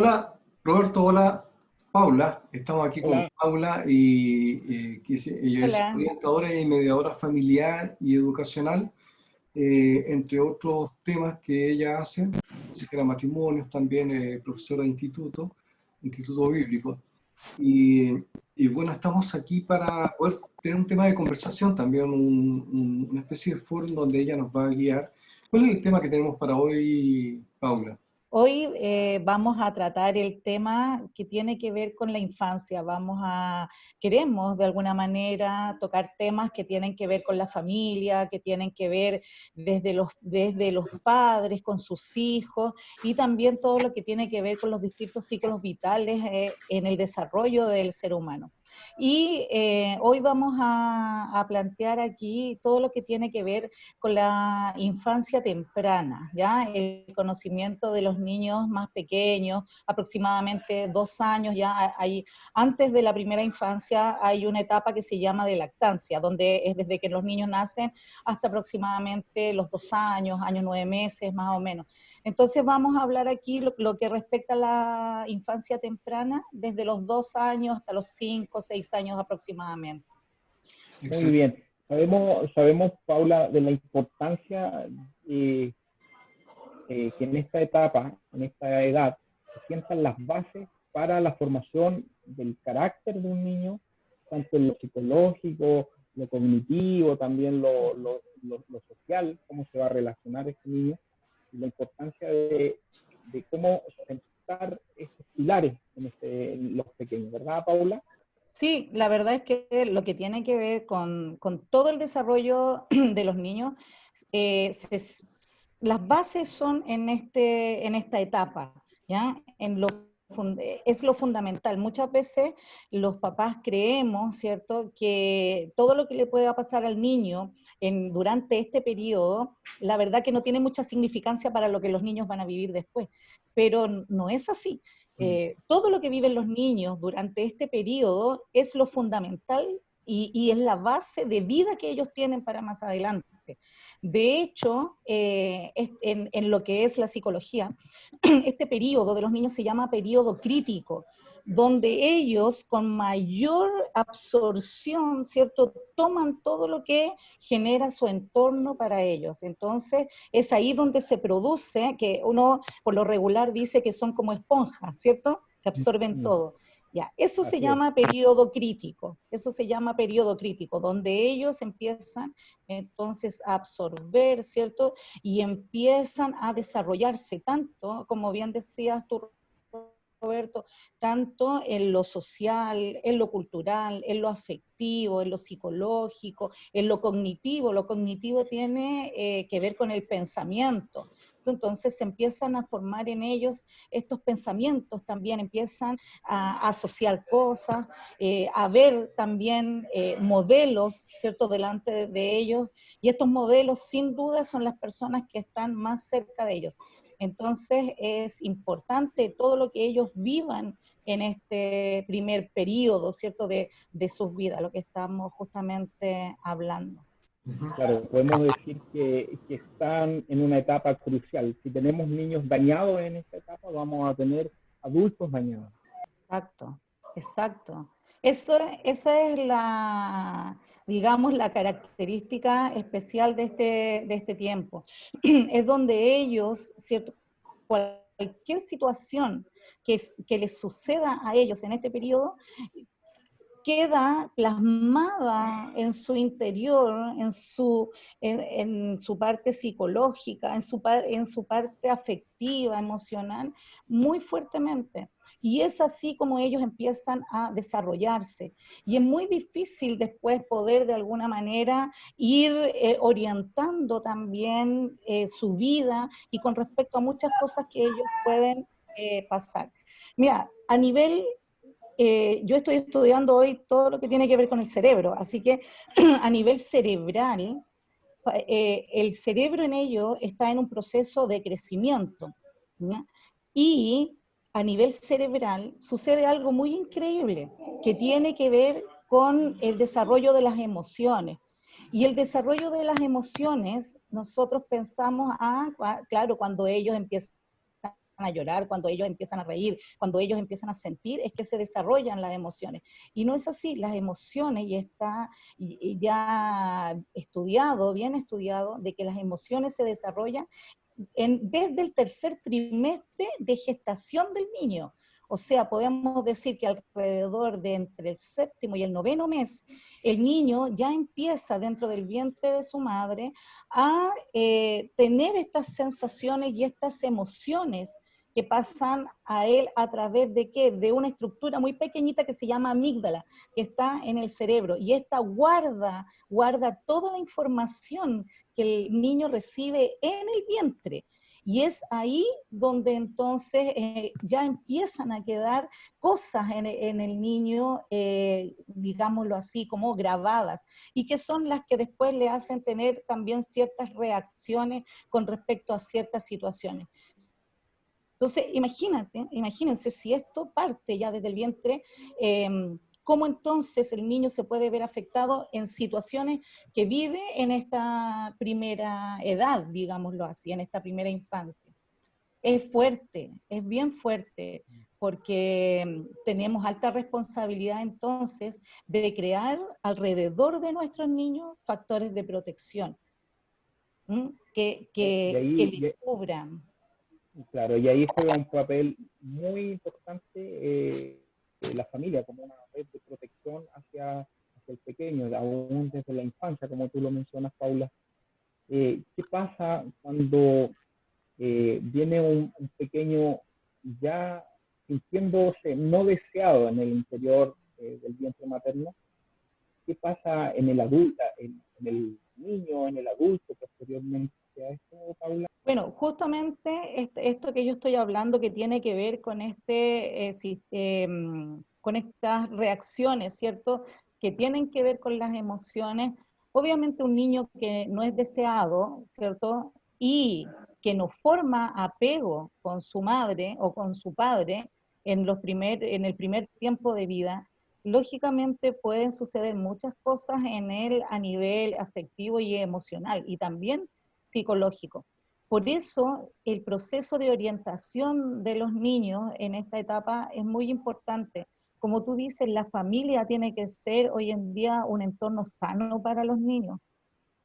Hola, Roberto, hola, Paula. Estamos aquí con Hola, Paula y ella es Hola. orientadora y mediadora familiar y educacional, entre otros temas que ella hace, consejera de matrimonios, también profesora de instituto bíblico. Y, y bueno, estamos aquí para poder tener un tema de conversación, también una especie de foro en donde ella nos va a guiar. ¿Cuál es el tema que tenemos para hoy, Paula? Hoy vamos a tratar el tema que tiene que ver con la infancia. Queremos de alguna manera tocar temas que tienen que ver con la familia, que tienen que ver desde los padres con sus hijos y también todo lo que tiene que ver con los distintos ciclos vitales en el desarrollo del ser humano. Y hoy vamos a plantear aquí todo lo que tiene que ver con la infancia temprana, ¿ya? El conocimiento de los niños más pequeños, aproximadamente 2 años, antes de la primera infancia hay una etapa que se llama de lactancia, donde es desde que los niños nacen hasta aproximadamente los 2 años, años 9 meses, más o menos. Entonces vamos a hablar aquí lo que respecta a la infancia temprana, desde los 2 años hasta los 5 o 6 años aproximadamente. Excel- Muy bien. Sabemos, Paula, de la importancia eh, que en esta etapa, en esta edad, se sientan las bases para la formación del carácter de un niño, tanto en lo psicológico, lo cognitivo, también lo social, cómo se va a relacionar ese niño, y la importancia de cómo sentar estos pilares en los pequeños, ¿verdad, Paula? Sí, la verdad es que lo que tiene que ver con todo el desarrollo de los niños, las bases son en esta etapa, ¿ya? Es lo fundamental. Muchas veces los papás creemos, ¿cierto?, que todo lo que le pueda pasar al niño durante este periodo, la verdad que no tiene mucha significancia para lo que los niños van a vivir después, pero no es así. Todo lo que viven los niños durante este periodo es lo fundamental y es la base de vida que ellos tienen para más adelante. De hecho, en lo que es la psicología, este periodo de los niños se llama periodo crítico, donde ellos con mayor absorción, ¿cierto?, toman todo lo que genera su entorno para ellos. Entonces, es ahí donde se produce, que uno por lo regular dice que son como esponjas, ¿cierto?, que absorben Mm. todo. Ya, eso se Así es. llama periodo crítico, eso se llama periodo crítico, donde ellos empiezan entonces a absorber, ¿cierto? Y empiezan a desarrollarse tanto, como bien decías tú, Roberto, tanto en lo social, en lo cultural, en lo afectivo, en lo psicológico, en lo cognitivo. Lo cognitivo tiene que ver con el pensamiento. Entonces se empiezan a formar en ellos estos pensamientos, también empiezan a asociar cosas, a ver también modelos, ¿cierto?, delante de ellos, y estos modelos sin duda son las personas que están más cerca de ellos. Entonces es importante todo lo que ellos vivan en este primer periodo, ¿cierto?, de sus vidas, lo que estamos justamente hablando. Ujú. Claro, podemos decir que están en una etapa crucial. Si tenemos niños dañados en esta etapa, vamos a tener adultos dañados. Exacto, exacto. Esa es digamos, la característica especial de este tiempo. Es donde ellos, ¿cierto?, cualquier situación que les suceda a ellos en este periodo, queda plasmada en su interior, en su parte psicológica, en su parte afectiva, emocional, muy fuertemente. Y es así como ellos empiezan a desarrollarse. Y es muy difícil después poder de alguna manera ir orientando también su vida y con respecto a muchas cosas que ellos pueden pasar. Mira, yo estoy estudiando hoy todo lo que tiene que ver con el cerebro, así que a nivel cerebral, el cerebro en ello está en un proceso de crecimiento, ¿ya? Y a nivel cerebral sucede algo muy increíble que tiene que ver con el desarrollo de las emociones. Y el desarrollo de las emociones, nosotros pensamos, claro, cuando ellos empiezan a llorar, cuando ellos empiezan a reír, cuando ellos empiezan a sentir, es que se desarrollan las emociones. Y no es así, las emociones, y está ya estudiado, bien estudiado, de que las emociones se desarrollan desde el tercer trimestre de gestación del niño. O sea, podemos decir que alrededor de entre el séptimo y el noveno mes, el niño ya empieza dentro del vientre de su madre a tener estas sensaciones y estas emociones que pasan a él a través de ¿qué? De una estructura muy pequeñita que se llama amígdala, que está en el cerebro, y esta guarda toda la información que el niño recibe en el vientre. Y es ahí donde entonces ya empiezan a quedar cosas en el niño, digámoslo así, como grabadas, y que son las que después le hacen tener también ciertas reacciones con respecto a ciertas situaciones. Entonces, imagínense si esto parte ya desde el vientre, cómo entonces el niño se puede ver afectado en situaciones que vive en esta primera edad, digámoslo así, en esta primera infancia. Es fuerte, es bien fuerte, porque tenemos alta responsabilidad entonces de crear alrededor de nuestros niños factores de protección que les cubran. Claro, y ahí juega un papel muy importante la familia como una red de protección hacia el pequeño, aún desde la infancia, como tú lo mencionas, Paula. ¿Qué pasa cuando viene un pequeño ya sintiéndose no deseado en el interior del vientre materno? ¿Qué pasa en el adulto, en el niño, en el adulto posteriormente a esto, Paula? Bueno, justamente esto que yo estoy hablando que tiene que ver con con estas reacciones, ¿cierto? Que tienen que ver con las emociones. Obviamente un niño que no es deseado, ¿cierto? Y que no forma apego con su madre o con su padre en el primer tiempo de vida, lógicamente pueden suceder muchas cosas en él a nivel afectivo y emocional, y también psicológico. Por eso, el proceso de orientación de los niños en esta etapa es muy importante. Como tú dices, la familia tiene que ser hoy en día un entorno sano para los niños,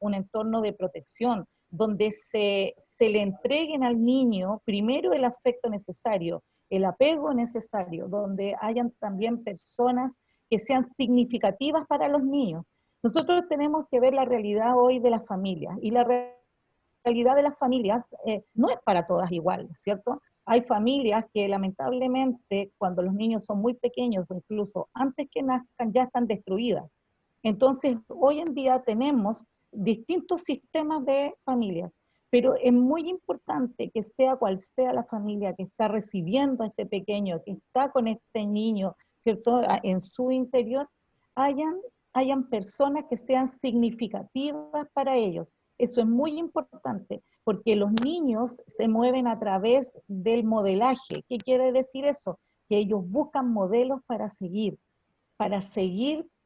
un entorno de protección, donde se le entreguen al niño primero el afecto necesario, el apego necesario, donde hayan también personas que sean significativas para los niños. Nosotros tenemos que ver la realidad hoy de las familias, y la realidad de las familias no es para todas igual, ¿cierto? Hay familias que lamentablemente cuando los niños son muy pequeños o incluso antes que nazcan ya están destruidas. Entonces, hoy en día tenemos distintos sistemas de familias, pero es muy importante que sea cual sea la familia que está recibiendo a este pequeño, que está con este niño, ¿cierto? En su interior, hayan personas que sean significativas para ellos. Eso es muy importante, porque los niños se mueven a través del modelaje. ¿Qué quiere decir eso? Que ellos buscan modelos para seguir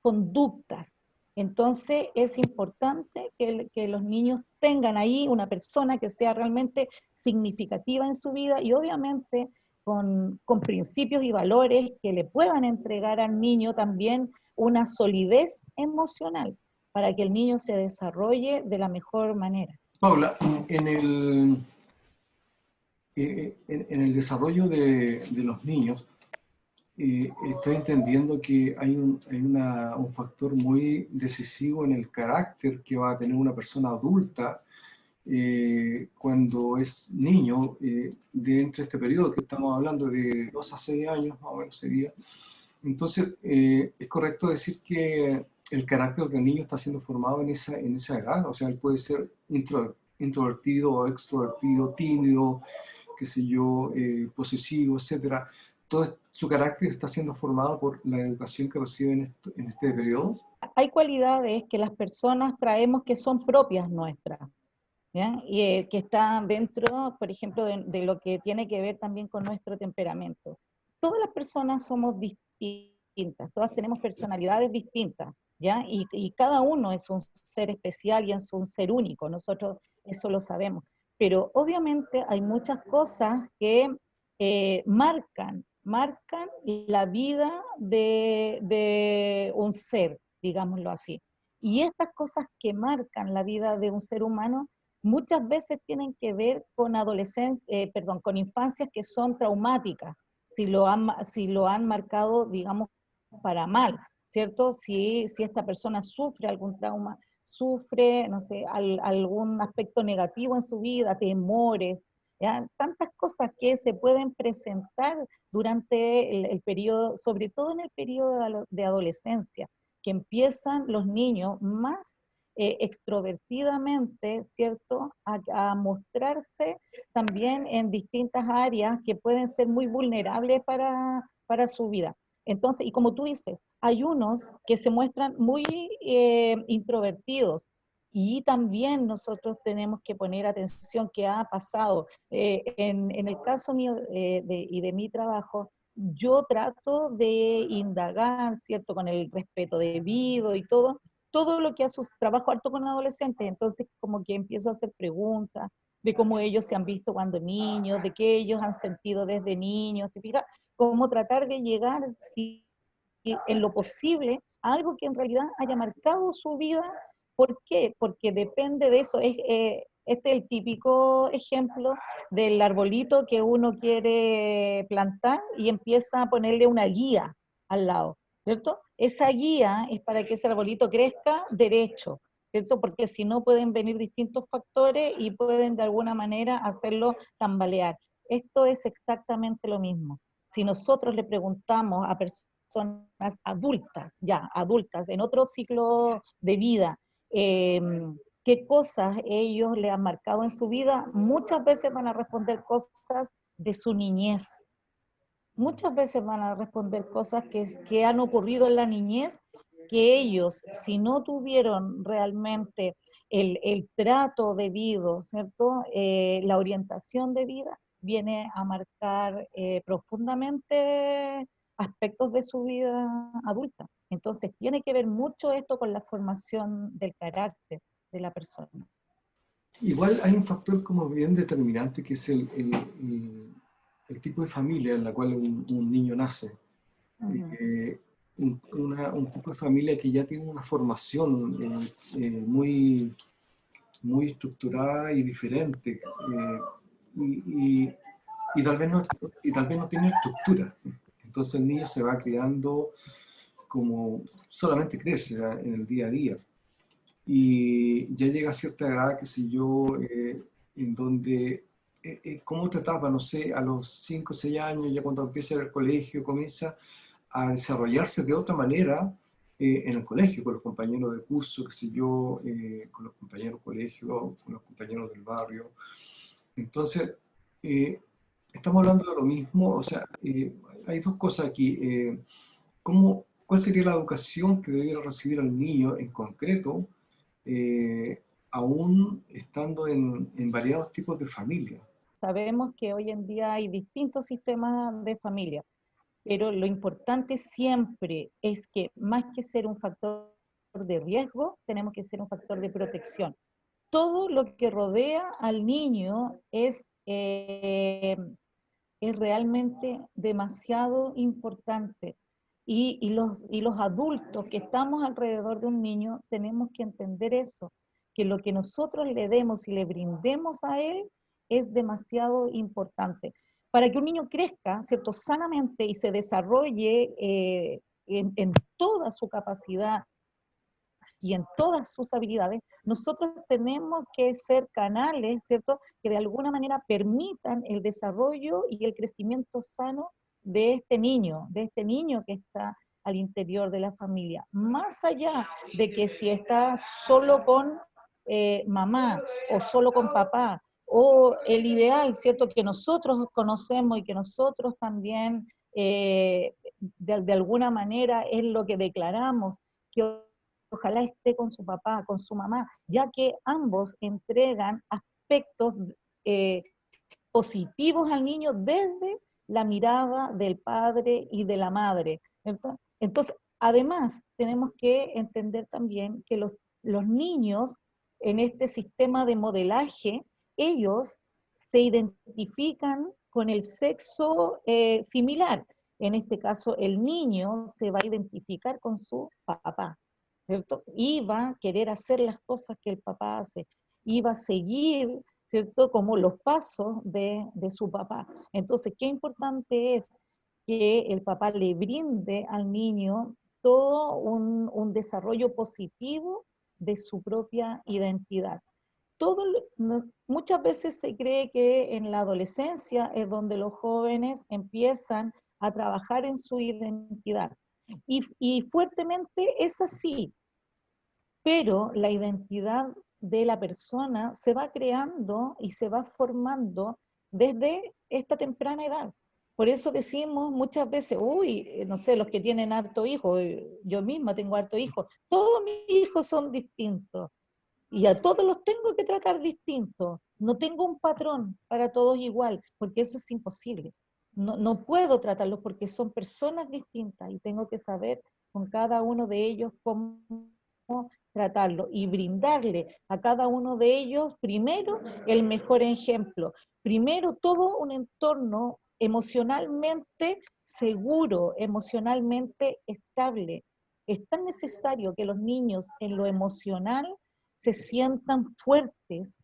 conductas. Entonces es importante que los niños tengan ahí una persona que sea realmente significativa en su vida, y obviamente con principios y valores que le puedan entregar al niño también una solidez emocional para que el niño se desarrolle de la mejor manera. Paula, en el desarrollo de los niños, estoy entendiendo que hay un factor muy decisivo en el carácter que va a tener una persona adulta cuando es niño, de entre este periodo que estamos hablando de 2 a 6 años, más o menos sería. Entonces, ¿es correcto decir que el carácter del niño está siendo formado en esa edad? O sea, él puede ser introvertido o extrovertido, tímido, qué sé yo, posesivo, etcétera. Todo su carácter está siendo formado por la educación que reciben en este periodo. Hay cualidades que las personas traemos que son propias nuestras, ¿ya? Y que están dentro, por ejemplo, de lo que tiene que ver también con nuestro temperamento. Todas las personas somos distintas, todas tenemos personalidades distintas, ¿ya? Y cada uno es un ser especial y es un ser único, nosotros eso lo sabemos. Pero obviamente hay muchas cosas que marcan la vida de un ser, digámoslo así. Y estas cosas que marcan la vida de un ser humano muchas veces tienen que ver con con infancias que son traumáticas, si lo han marcado, digamos, para mal, ¿cierto? Si esta persona sufre algún trauma, sufre, no sé, algún aspecto negativo en su vida, temores, ¿ya? Tantas cosas que se pueden presentar durante el periodo, sobre todo en el periodo de adolescencia, que empiezan los niños más extrovertidamente, ¿cierto?, a mostrarse también en distintas áreas que pueden ser muy vulnerables para su vida. Entonces, y como tú dices, hay unos que se muestran muy introvertidos, y también nosotros tenemos que poner atención qué ha pasado. En el caso mío y de mi trabajo, yo trato de indagar, ¿cierto?, con el respeto debido y todo lo que a sus trabajo harto con adolescentes, entonces como que empiezo a hacer preguntas de cómo ellos se han visto cuando niños, de qué ellos han sentido desde niños, ¿te fijas? Cómo tratar de llegar, si en lo posible, a algo que en realidad haya marcado su vida. ¿Por qué? Porque depende de eso. Este es el típico ejemplo del arbolito que uno quiere plantar y empieza a ponerle una guía al lado, ¿cierto? Esa guía es para que ese arbolito crezca derecho, ¿cierto? Porque si no pueden venir distintos factores y pueden de alguna manera hacerlo tambalear. Esto es exactamente lo mismo. Si nosotros le preguntamos a personas adultas, ya adultas, en otro ciclo de vida, eh, qué cosas ellos le han marcado en su vida, muchas veces van a responder cosas de su niñez. Muchas veces van a responder cosas que han ocurrido en la niñez, que ellos, si no tuvieron realmente el trato debido, ¿cierto? La orientación de vida, viene a marcar profundamente aspectos de su vida adulta. Entonces, tiene que ver mucho esto con la formación del carácter de la persona. Igual hay un factor como bien determinante que es el tipo de familia en la cual un niño nace. Uh-huh. Un tipo de familia que ya tiene una formación muy, muy estructurada y diferente, y, y, y tal vez no tiene estructura. Entonces el niño se va creando como solamente crece en el día a día. Y ya llega a cierta edad, qué sé yo, en donde, como otra etapa, no sé, a los 5 o 6 años, ya cuando empieza el colegio, comienza a desarrollarse de otra manera en el colegio, con los compañeros de curso, qué sé yo, con los compañeros de colegio, con los compañeros del barrio. Entonces, eh, estamos hablando de lo mismo, o sea, hay dos cosas aquí. ¿Cuál sería la educación que debiera recibir el niño en concreto, aún estando en variados tipos de familia? Sabemos que hoy en día hay distintos sistemas de familia, pero lo importante siempre es que más que ser un factor de riesgo, tenemos que ser un factor de protección. Todo lo que rodea al niño es realmente demasiado importante. Y los adultos que estamos alrededor de un niño tenemos que entender eso, que lo que nosotros le demos y le brindemos a él es demasiado importante. Para que un niño crezca, ¿cierto?, sanamente y se desarrolle en toda su capacidad y en todas sus habilidades, nosotros tenemos que ser canales, ¿cierto?, que de alguna manera permitan el desarrollo y el crecimiento sano de este niño que está al interior de la familia. Más allá de que si está solo con mamá o solo con papá, o el ideal, ¿cierto?, que nosotros conocemos y que nosotros también de alguna manera es lo que declaramos, que ojalá esté con su papá, con su mamá, ya que ambos entregan aspectos eh, positivos al niño desde la mirada del padre y de la madre. Entonces, además, tenemos que entender también que los niños en este sistema de modelaje, ellos se identifican con el sexo similar. En este caso, el niño se va a identificar con su papá, ¿cierto? Y va a querer hacer las cosas que el papá hace, y va a seguir, ¿cierto?, como los pasos de su papá. Entonces, qué importante es que el papá le brinde al niño todo un desarrollo positivo de su propia identidad. Muchas veces se cree que en la adolescencia es donde los jóvenes empiezan a trabajar en su identidad. Y fuertemente es así, pero la identidad de la persona se va creando y se va formando desde esta temprana edad. Por eso decimos muchas veces, uy, no sé, los que tienen harto hijo, yo misma tengo harto hijo, todos mis hijos son distintos. Y a todos los tengo que tratar distinto. No tengo un patrón para todos igual, porque eso es imposible. No puedo tratarlos porque son personas distintas y tengo que saber con cada uno de ellos cómo tratarlo y brindarle a cada uno de ellos primero el mejor ejemplo. Primero todo un entorno emocionalmente seguro, emocionalmente estable. Es tan necesario que los niños en lo emocional se sientan fuertes,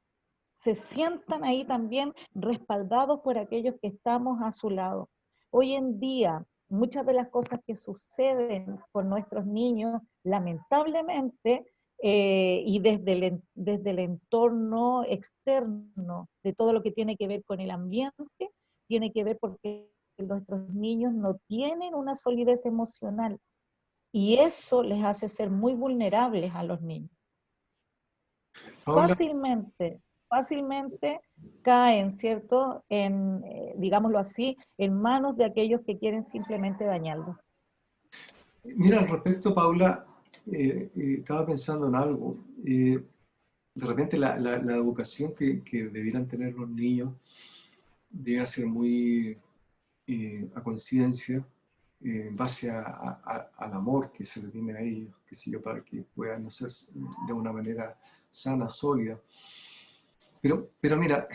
se sientan ahí también respaldados por aquellos que estamos a su lado. Hoy en día, muchas de las cosas que suceden con nuestros niños, lamentablemente, y desde el entorno externo, de todo lo que tiene que ver con el ambiente, tiene que ver porque nuestros niños no tienen una solidez emocional, y eso les hace ser muy vulnerables a los niños. Paula, Fácilmente caen, ¿cierto?, digámoslo así, en manos de aquellos que quieren simplemente dañarlos. mira, al respecto, Paula, estaba pensando en algo. De repente la educación que debieran tener los niños debe ser muy a conciencia, en base al amor que se le tiene a ellos, qué sé yo, para que puedan nacer de una manera sana, sólida. Pero mira,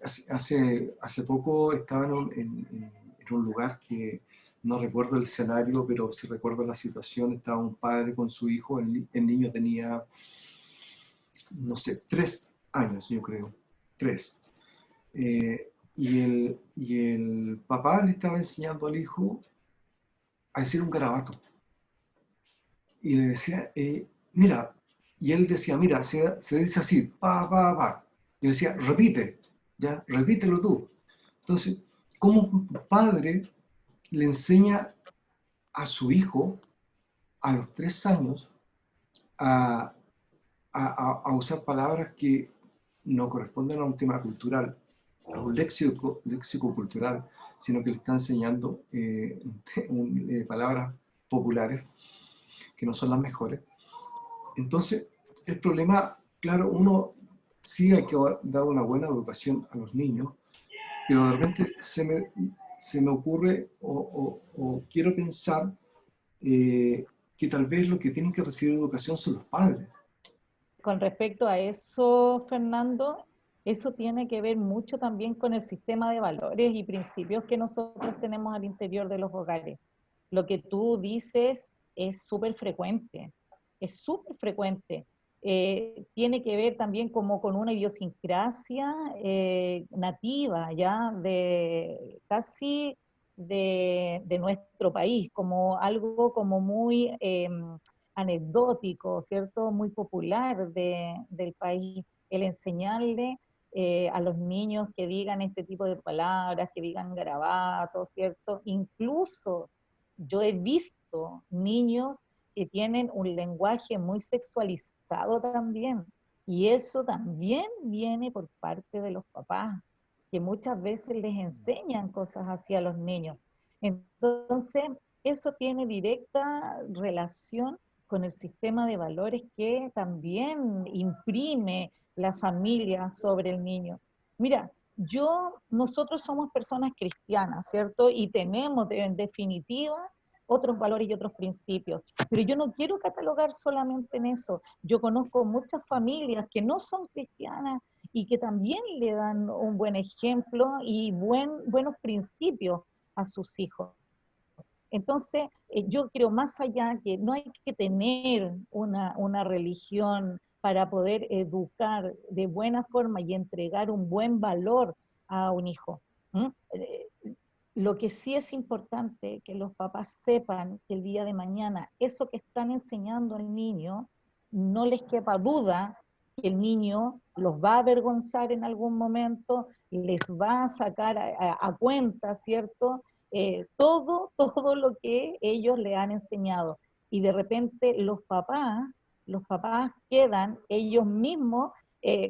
hace poco estaba en un lugar que no recuerdo el escenario, pero sí recuerdo la situación. Estaba un padre con su hijo, el niño tenía, no sé, 3 años, yo creo, 3. Y el papá le estaba enseñando al hijo a decir un garabato. Y le decía, mira, y él decía, mira, se dice así, pa, pa, pa. Y le decía, repite, ya, repítelo tú. Entonces, ¿cómo un padre le enseña a su hijo a los 3 años a, a usar palabras que no corresponden a un tema cultural, a un léxico cultural, sino que le está enseñando palabras populares que no son las mejores? Entonces, el problema, claro, uno sí hay que dar una buena educación a los niños, pero de repente se me ocurre o quiero pensar que tal vez los que tienen que recibir educación son los padres. Con respecto a eso, Fernando, eso tiene que ver mucho también con el sistema de valores y principios que nosotros tenemos al interior de los hogares. Lo que tú dices es súper frecuente, es súper frecuente. Tiene que ver también como con una idiosincrasia nativa, ya, casi de nuestro país, como algo como muy anecdótico, ¿cierto? Muy popular del país, el enseñarle a los niños que digan este tipo de palabras, que digan garabatos, ¿cierto? Incluso yo he visto niños que tienen un lenguaje muy sexualizado también, y eso también viene por parte de los papás, que muchas veces les enseñan cosas así a los niños. Entonces, eso tiene directa relación con el sistema de valores que también imprime la familia sobre el niño. Mira, nosotros somos personas cristianas, ¿cierto? Y tenemos en definitiva otros valores y otros principios. Pero yo no quiero catalogar solamente en eso. Yo conozco muchas familias que no son cristianas y que también le dan un buen ejemplo y buenos principios a sus hijos. Entonces, yo creo más allá que no hay que tener una religión para poder educar de buena forma y entregar un buen valor a un hijo. Lo que sí es importante que los papás sepan que el día de mañana eso que están enseñando al niño, no les quepa duda que el niño los va a avergonzar en algún momento, les va a sacar a cuenta, ¿cierto? Todo lo que ellos le han enseñado. Y de repente los papás quedan ellos mismos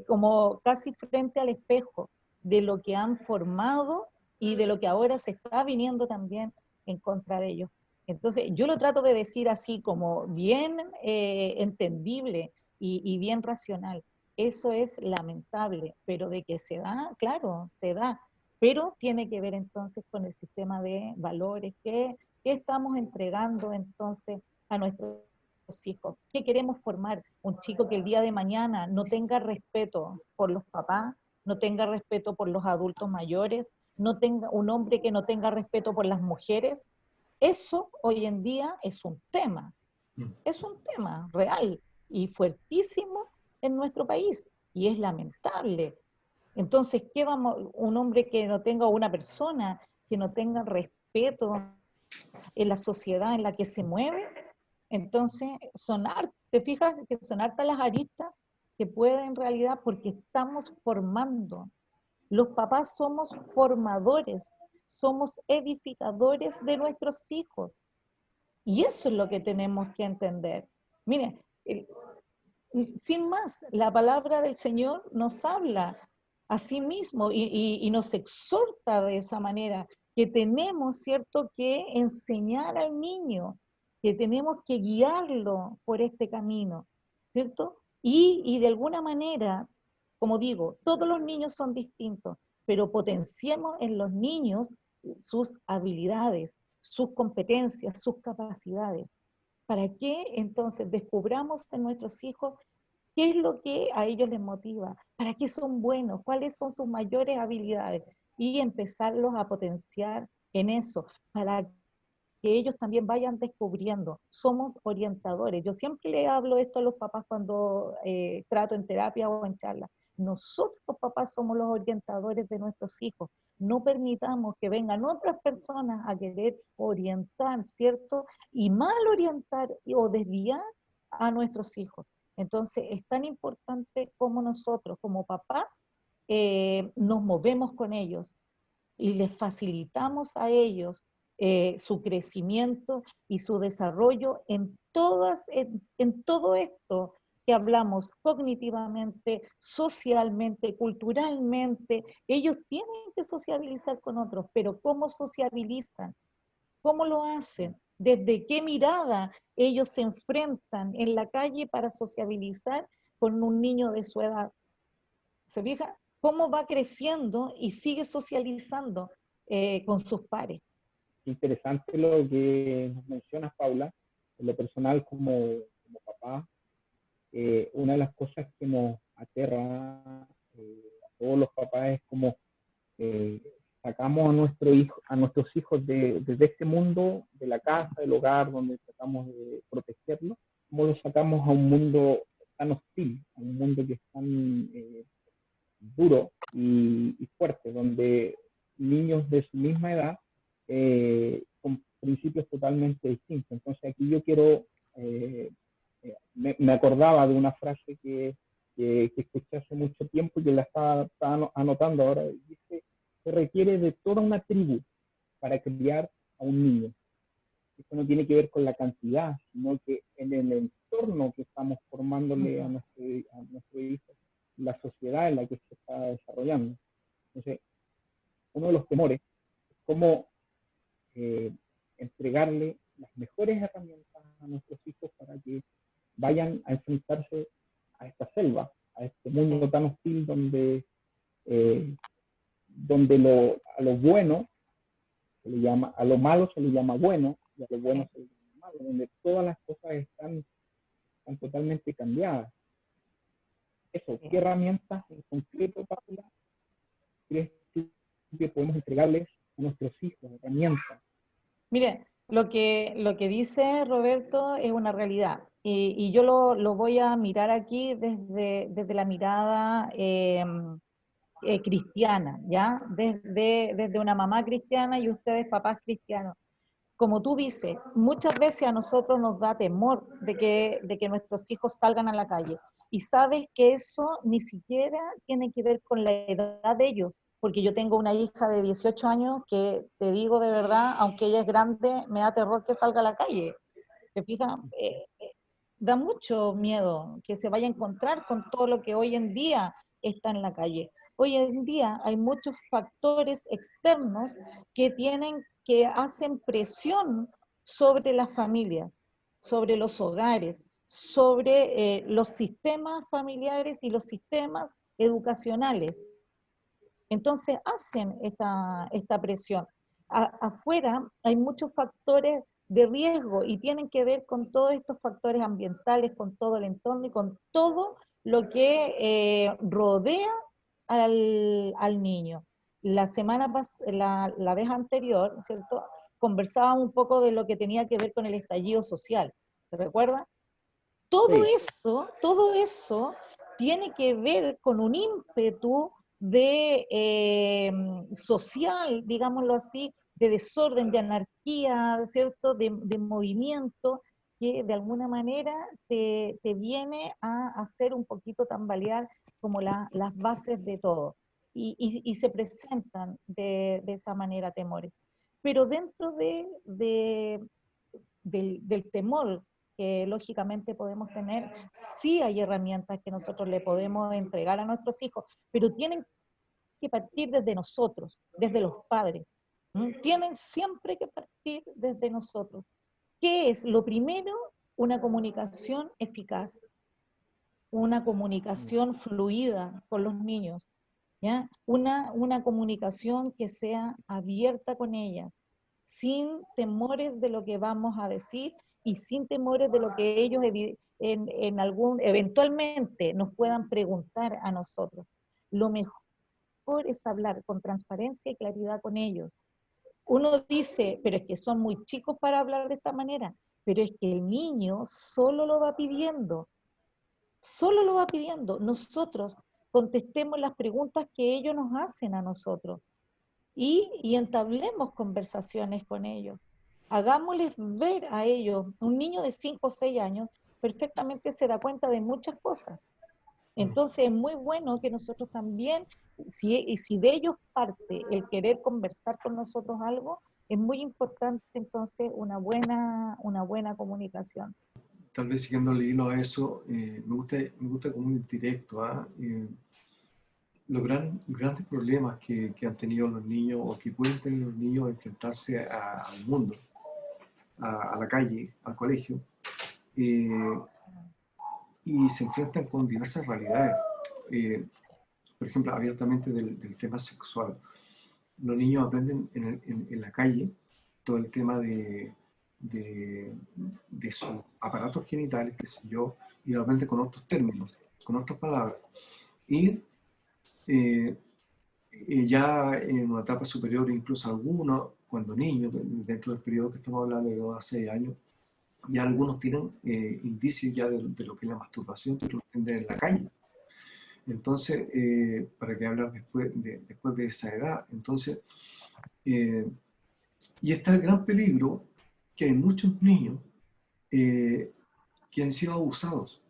como casi frente al espejo de lo que han formado y de lo que ahora se está viniendo también en contra de ellos. Entonces, yo lo trato de decir así como bien entendible y bien racional. Eso es lamentable, pero de que se da, claro, se da, pero tiene que ver entonces con el sistema de valores que estamos entregando entonces a nuestros hijos. ¿Qué queremos formar? Un chico que el día de mañana no tenga respeto por los papás, no tenga respeto por los adultos mayores, no tenga un hombre que no tenga respeto por las mujeres. Eso hoy en día es un tema real y fuertísimo en nuestro país y es lamentable. Entonces, ¿qué vamos? Un hombre que no tenga, una persona que no tenga respeto en la sociedad en la que se mueve, entonces te fijas que son hartas las aristas que pueden en realidad, porque estamos formando. Los papás somos formadores, somos edificadores de nuestros hijos. Y eso es lo que tenemos que entender. Mire, sin más, la palabra del Señor nos habla a sí mismo y nos exhorta de esa manera, que tenemos, ¿cierto?, que enseñar al niño, que tenemos que guiarlo por este camino, ¿cierto? Y de alguna manera, como digo, todos los niños son distintos, pero potenciemos en los niños sus habilidades, sus competencias, sus capacidades. ¿Para qué entonces descubramos en nuestros hijos qué es lo que a ellos les motiva? ¿Para qué son buenos? ¿Cuáles son sus mayores habilidades? Y empezarlos a potenciar en eso, para que ellos también vayan descubriendo. Somos orientadores. Yo siempre le hablo esto a los papás cuando trato en terapia o en charla. Nosotros los papás somos los orientadores de nuestros hijos. No permitamos que vengan otras personas a querer orientar, ¿cierto? Y mal orientar o desviar a nuestros hijos. Entonces, es tan importante como nosotros, como papás, nos movemos con ellos y les facilitamos a ellos su crecimiento y su desarrollo en todo esto que hablamos cognitivamente, socialmente, culturalmente. Ellos tienen que sociabilizar con otros, pero ¿cómo sociabilizan? ¿Cómo lo hacen? ¿Desde qué mirada ellos se enfrentan en la calle para sociabilizar con un niño de su edad? ¿Se fija? ¿Cómo va creciendo y sigue socializando con sus pares? Interesante lo que nos mencionas, Paula. En lo personal, como papá, una de las cosas que nos aterra a todos los papás es como eh, sacamos a nuestros hijos desde este mundo, de la casa, del hogar, donde tratamos de protegerlos, cómo los sacamos a un mundo tan hostil, a un mundo que es tan duro y fuerte, donde niños de su misma edad con principios totalmente distintos. Entonces aquí yo quiero, me acordaba de una frase que escuché hace mucho tiempo y que la estaba anotando ahora. Dice, se requiere de toda una tribu para criar a un niño. Esto no tiene que ver con la cantidad, sino que en el entorno que estamos formándole a nuestro hijo, la sociedad en la que se está desarrollando. Entonces, uno de los temores es cómo entregarle las mejores herramientas a nuestros hijos para que vayan a enfrentarse a esta selva, a este mundo tan hostil donde a lo bueno se le llama, a lo malo se le llama bueno y a lo bueno se le llama malo, donde todas las cosas están totalmente cambiadas. eso, ¿qué herramientas en concreto, Paula, crees tú que podemos entregarles a nuestros hijos, herramientas? Mire, lo que dice Roberto es una realidad. Y yo lo voy a mirar aquí desde la mirada cristiana, ¿ya? Desde una mamá cristiana y ustedes papás cristianos. Como tú dices, muchas veces a nosotros nos da temor de que nuestros hijos salgan a la calle. Y sabes que eso ni siquiera tiene que ver con la edad de ellos, porque yo tengo una hija de 18 años que te digo de verdad, aunque ella es grande, me da terror que salga a la calle. ¿Te fijas? Da mucho miedo que se vaya a encontrar con todo lo que hoy en día está en la calle. Hoy en día hay muchos factores externos que hacen presión sobre las familias, sobre los hogares, sobre los sistemas familiares y los sistemas educacionales. Entonces hacen esta presión. Afuera hay muchos factores de riesgo y tienen que ver con todos estos factores ambientales, con todo el entorno y con todo lo que rodea al niño. La vez anterior, ¿cierto? Conversábamos un poco de lo que tenía que ver con el estallido social, ¿te recuerdas? Sí. Todo eso tiene que ver con un ímpetu social, digámoslo así, de desorden, de anarquía, ¿cierto? De movimiento, que de alguna manera te viene a hacer un poquito tambalear como las bases de todo. Y se presentan de esa manera temores. Pero dentro del temor que lógicamente podemos tener, sí hay herramientas que nosotros le podemos entregar a nuestros hijos, pero tienen que partir desde nosotros, desde los padres. Tienen siempre que partir desde nosotros. ¿Qué es? Lo primero, una comunicación eficaz, una comunicación fluida con los niños, ¿ya? Una comunicación que sea abierta con ellas, sin temores de lo que vamos a decir y sin temores de lo que ellos eventualmente nos puedan preguntar a nosotros. Lo mejor es hablar con transparencia y claridad con ellos. Uno dice, pero es que son muy chicos para hablar de esta manera, pero es que el niño solo lo va pidiendo. Solo lo va pidiendo. Nosotros contestemos las preguntas que ellos nos hacen a nosotros y entablemos conversaciones con ellos. Hagámosles ver a ellos. Un niño de 5 o 6 años perfectamente se da cuenta de muchas cosas. Entonces es muy bueno que nosotros también, si de ellos parte el querer conversar con nosotros algo, es muy importante entonces una buena comunicación. Tal vez siguiendo el hilo a eso, me gusta como ir directo. Los grandes problemas que han tenido los niños o que pueden tener los niños al enfrentarse al mundo, a la calle, al colegio, y se enfrentan con diversas realidades. Por ejemplo, abiertamente del tema sexual. Los niños aprenden en la calle todo el tema de sus aparatos genitales, qué sé yo, y lo aprenden con otros términos, con otras palabras. Y ya en una etapa superior, incluso algunos, cuando niños, dentro del periodo que estamos hablando de 2 a 6 años, ya algunos tienen indicios ya de lo que es la masturbación, que lo aprenden en la calle. Entonces, ¿para qué hablar después de esa edad? Entonces, y está el gran peligro que hay muchos niños que han sido abusados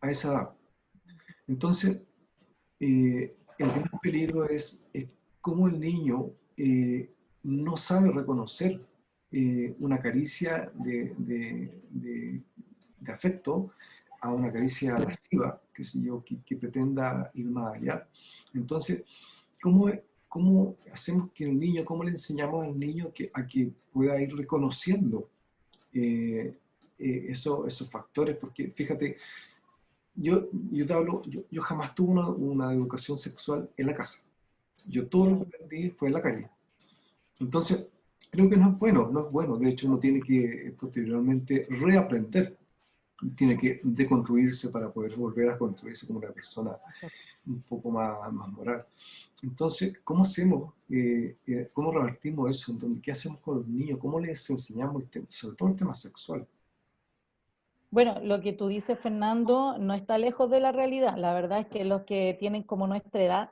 a esa edad. Entonces, el gran peligro es cómo el niño no sabe reconocer una caricia de afecto a una caricia lasciva, qué sé yo, que pretenda ir más allá. Entonces, ¿cómo hacemos que el niño, cómo le enseñamos al niño a que pueda ir reconociendo esos factores? Porque fíjate, yo te hablo, yo jamás tuve una educación sexual en la casa. Yo todo lo que aprendí fue en la calle. Entonces, creo que no es bueno, no es bueno. De hecho, uno tiene que posteriormente reaprender tiene que deconstruirse para poder volver a construirse como una persona un poco más moral. Entonces, ¿cómo hacemos, cómo revertimos eso? Entonces, ¿qué hacemos con los niños? ¿Cómo les enseñamos, sobre todo el tema sexual? Bueno, lo que tú dices, Fernando, no está lejos de la realidad. La verdad es que los que tienen como nuestra edad,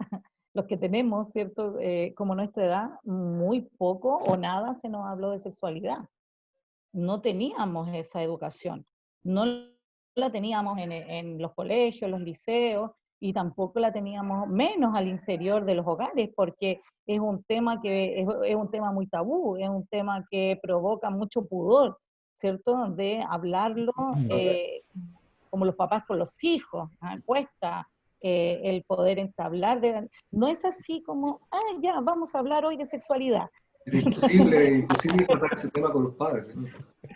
los que tenemos, ¿cierto? Como nuestra edad, muy poco o nada se nos habló de sexualidad. No teníamos esa educación. No la teníamos en los colegios, los liceos, y tampoco la teníamos menos al interior de los hogares, porque es un tema que es un tema muy tabú, es un tema que provoca mucho pudor, ¿cierto? De hablarlo como los papás con los hijos, ¿ah? Cuesta el poder entablar, no es así como, ya, vamos a hablar hoy de sexualidad. Era imposible tratar ese tema con los padres, ¿no?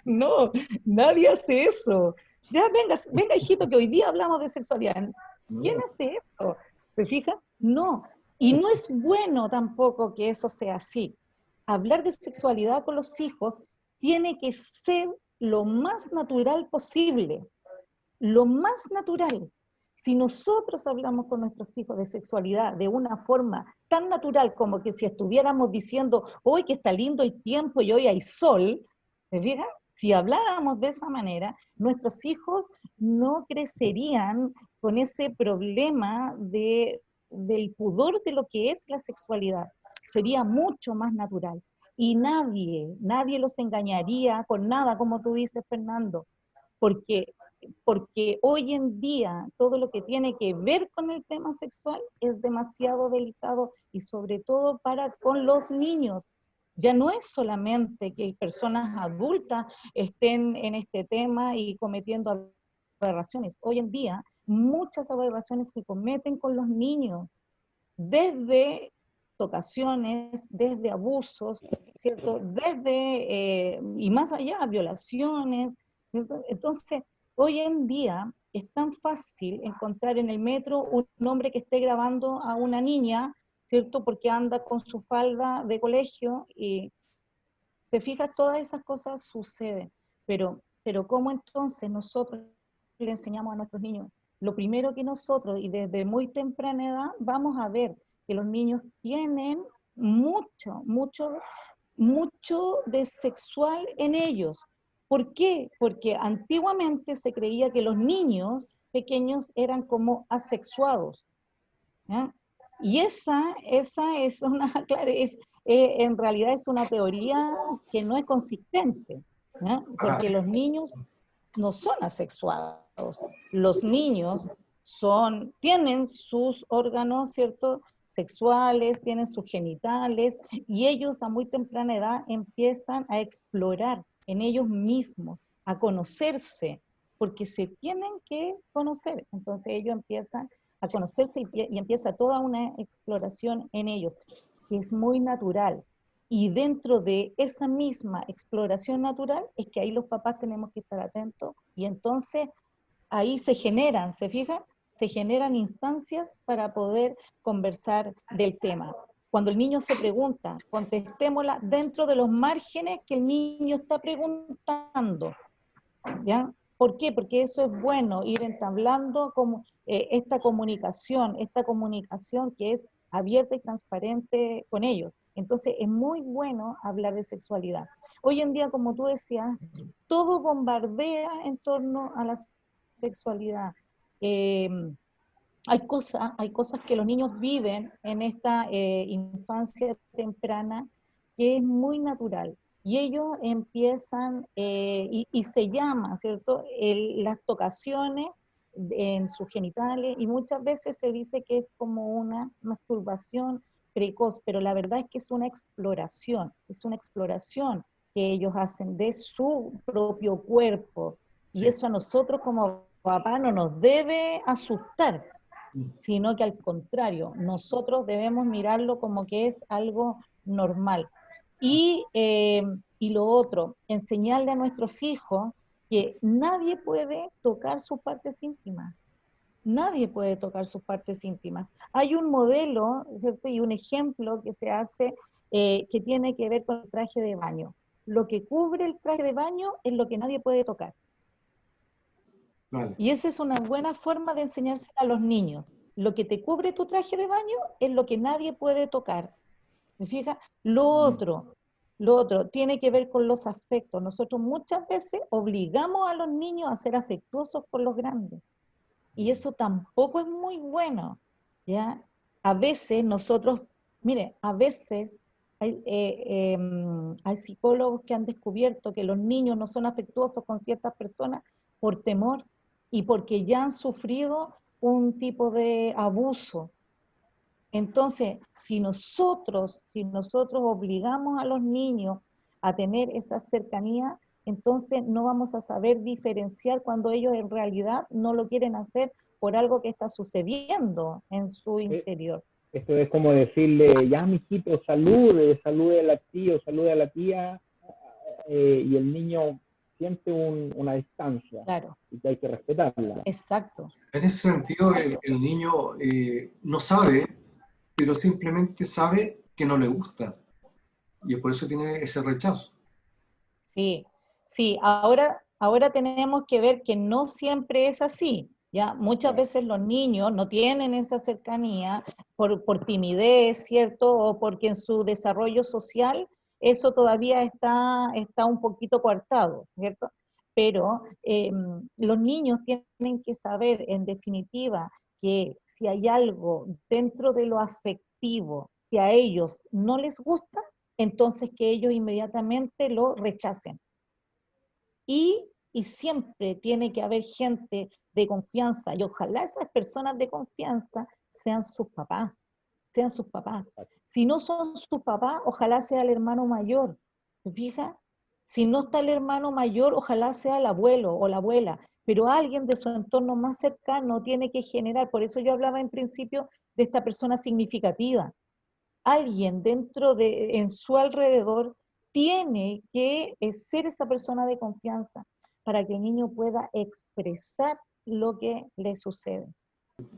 No, nadie hace eso. Ya, venga, hijito, que hoy día hablamos de sexualidad. ¿Quién No, hace eso? ¿Se fija? No. Y no es bueno tampoco que eso sea así. Hablar de sexualidad con los hijos tiene que ser lo más natural posible. Lo más natural. Si nosotros hablamos con nuestros hijos de sexualidad de una forma tan natural como que si estuviéramos diciendo, hoy que está lindo el tiempo y hoy hay sol, ¿se fijan? Si habláramos de esa manera, nuestros hijos no crecerían con ese problema del pudor de lo que es la sexualidad. Sería mucho más natural. Y nadie los engañaría con nada, como tú dices, Fernando, porque hoy en día todo lo que tiene que ver con el tema sexual es demasiado delicado y sobre todo para con los niños. Ya no es solamente que personas adultas estén en este tema y cometiendo aberraciones. Hoy en día muchas aberraciones se cometen con los niños, desde tocaciones, desde abusos, ¿cierto? Y más allá, violaciones, ¿cierto? Entonces, hoy en día es tan fácil encontrar en el metro un hombre que esté grabando a una niña, ¿cierto? Porque anda con su falda de colegio y te fijas, todas esas cosas suceden. Pero ¿cómo entonces nosotros le enseñamos a nuestros niños? Lo primero que nosotros, y desde muy temprana edad, vamos a ver que los niños tienen mucho de sexual en ellos. ¿Por qué? Porque antiguamente se creía que los niños pequeños eran como asexuados, ¿ya? Y esa es una, claro, en realidad es una teoría que no es consistente, ¿ya? Porque los niños no son asexuados, los niños tienen sus órganos, ¿cierto?, sexuales, tienen sus genitales, y ellos a muy temprana edad empiezan a explorar en ellos mismos, a conocerse, porque se tienen que conocer. Entonces ellos empiezan a conocerse y empieza toda una exploración en ellos, que es muy natural. Y dentro de esa misma exploración natural es que ahí los papás tenemos que estar atentos, y entonces ahí se generan, ¿se fijan? Se generan instancias para poder conversar del tema. Cuando el niño se pregunta, contestémosla dentro de los márgenes que el niño está preguntando, ¿ya? ¿Por qué? Porque eso es bueno, ir entablando como, esta comunicación que es abierta y transparente con ellos. Entonces es muy bueno hablar de sexualidad. Hoy en día, como tú decías, todo bombardea en torno a la sexualidad. Eh, hay cosas que los niños viven en esta infancia temprana que es muy natural. Y ellos empiezan, y se llama, ¿cierto?, las tocaciones en sus genitales, y muchas veces se dice que es como una masturbación precoz, pero la verdad es que es una exploración que ellos hacen de su propio cuerpo. Y sí. eso a nosotros como papá no nos debe asustar, sino que al contrario, nosotros debemos mirarlo como que es algo normal. Y lo otro, enseñarle a nuestros hijos que nadie puede tocar sus partes íntimas. Nadie puede tocar sus partes íntimas. Hay un modelo, ¿cierto?, y un ejemplo que se hace que tiene que ver con el traje de baño. Lo que cubre el traje de baño es lo que nadie puede tocar. Vale. Y esa es una buena forma de enseñársela a los niños. Lo que te cubre tu traje de baño es lo que nadie puede tocar. ¿Me fijas? Lo otro tiene que ver con los afectos. Nosotros muchas veces obligamos a los niños a ser afectuosos con los grandes. Y eso tampoco es muy bueno, ¿ya? A veces nosotros, mire, a veces hay psicólogos que han descubierto que los niños no son afectuosos con ciertas personas por temor y porque ya han sufrido un tipo de abuso. Entonces, si nosotros obligamos a los niños a tener esa cercanía, entonces no vamos a saber diferenciar cuando ellos en realidad no lo quieren hacer por algo que está sucediendo en su interior. Esto es como decirle, ya mijito, salude a la tía o salude a la tía, y el niño siente una distancia, claro, y que hay que respetarla. Exacto. En ese sentido, el niño no sabe, pero simplemente sabe que no le gusta. Y por eso tiene ese rechazo. Sí, sí, ahora tenemos que ver que no siempre es así. ¿Ya? Muchas veces los niños no tienen esa cercanía por timidez, ¿cierto? O porque en su desarrollo social eso todavía está un poquito coartado, ¿cierto? Pero los niños tienen que saber, en definitiva, que si hay algo dentro de lo afectivo que a ellos no les gusta, entonces que ellos inmediatamente lo rechacen. Y siempre tiene que haber gente de confianza, y ojalá esas personas de confianza sean sus papás, sean sus papás. Si no son sus papás, ojalá sea el hermano mayor, ¿te fijas? Si no está el hermano mayor, ojalá sea el abuelo o la abuela, pero alguien de su entorno más cercano tiene que generar, por eso yo hablaba en principio de esta persona significativa. Alguien en su alrededor tiene que ser esa persona de confianza para que el niño pueda expresar lo que le sucede.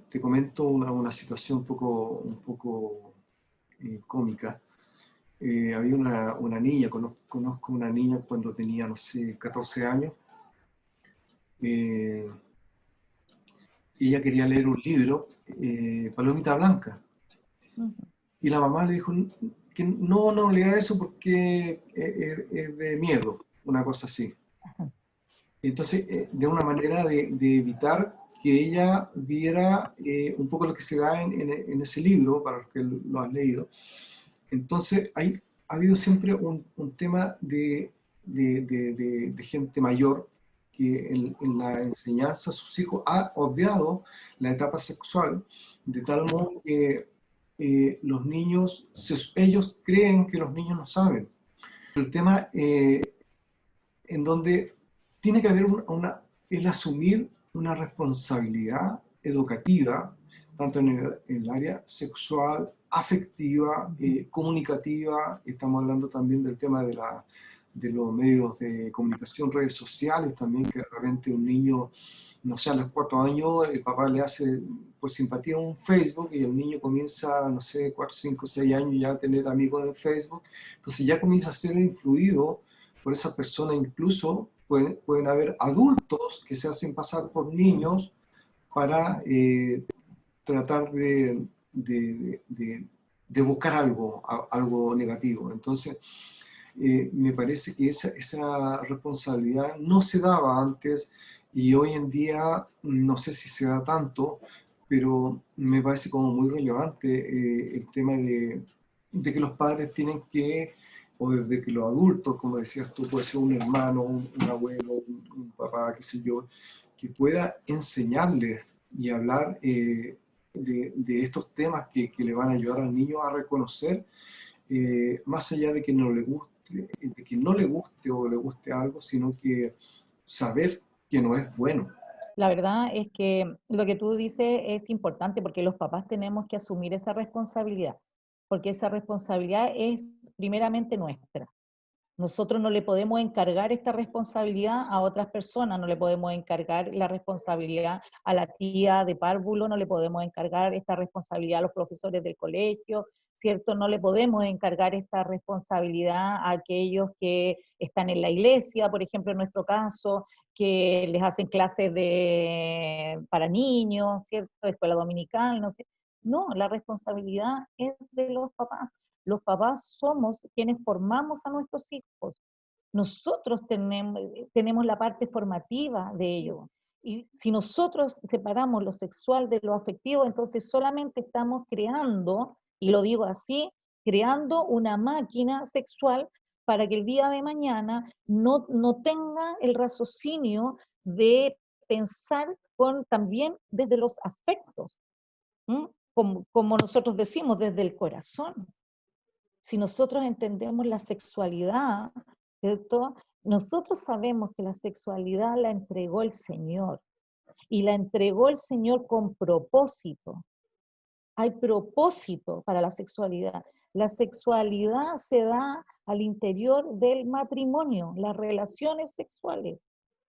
Te comento una situación un poco cómica. Había una niña, conozco una niña cuando tenía, no sé, 14 años. Ella quería leer un libro, Palomita Blanca. Y la mamá le dijo que no lea eso porque es de miedo, una cosa así. Entonces, de una manera de evitar que ella viera un poco lo que se da en ese libro, para los que lo han leído. Entonces, ha habido siempre un tema de gente mayor que en la enseñanza a sus hijos ha obviado la etapa sexual, de tal modo que los niños, ellos creen que los niños no saben. El tema en donde tiene que haber el asumir una responsabilidad educativa, tanto en el área sexual, afectiva, comunicativa. Estamos hablando también del tema de los medios de comunicación, redes sociales también, que de repente un niño, no sé, a los 4 años, el papá le hace por simpatía un Facebook y el niño comienza, no sé, 4, 5, 6 años ya a tener amigos en Facebook. Entonces ya comienza a ser influido por esa persona. Incluso pueden haber adultos que se hacen pasar por niños para tratar de buscar algo negativo. Entonces, me parece que esa responsabilidad no se daba antes y hoy en día no sé si se da tanto, pero me parece como muy relevante el tema de que los padres tienen que, o desde que los adultos, como decías tú, puede ser un hermano, un abuelo, un papá, qué sé yo, que pueda enseñarles y hablar de estos temas que le van a ayudar al niño a reconocer, más allá de que no le guste, de que no le guste o le guste algo, sino que saber que no es bueno. La verdad es que lo que tú dices es importante porque los papás tenemos que asumir esa responsabilidad, porque esa responsabilidad es primeramente nuestra. Nosotros no le podemos encargar esta responsabilidad a otras personas, no le podemos encargar la responsabilidad a la tía de párvulo, no le podemos encargar esta responsabilidad a los profesores del colegio, ¿cierto? No le podemos encargar esta responsabilidad a aquellos que están en la iglesia, por ejemplo, en nuestro caso, que les hacen clases para niños, ¿cierto? Escuela dominical, no sé. No, la responsabilidad es de los papás. Los papás somos quienes formamos a nuestros hijos. Nosotros tenemos la parte formativa de ellos. Y si nosotros separamos lo sexual de lo afectivo, entonces solamente estamos creando, y lo digo así, creando una máquina sexual para que el día de mañana no tenga el raciocinio de pensar también desde los afectos, como nosotros decimos, desde el corazón. Si nosotros entendemos la sexualidad, ¿cierto? Nosotros sabemos que la sexualidad la entregó el Señor, y la entregó el Señor con propósito. Hay propósito para la sexualidad. La sexualidad se da al interior del matrimonio, las relaciones sexuales.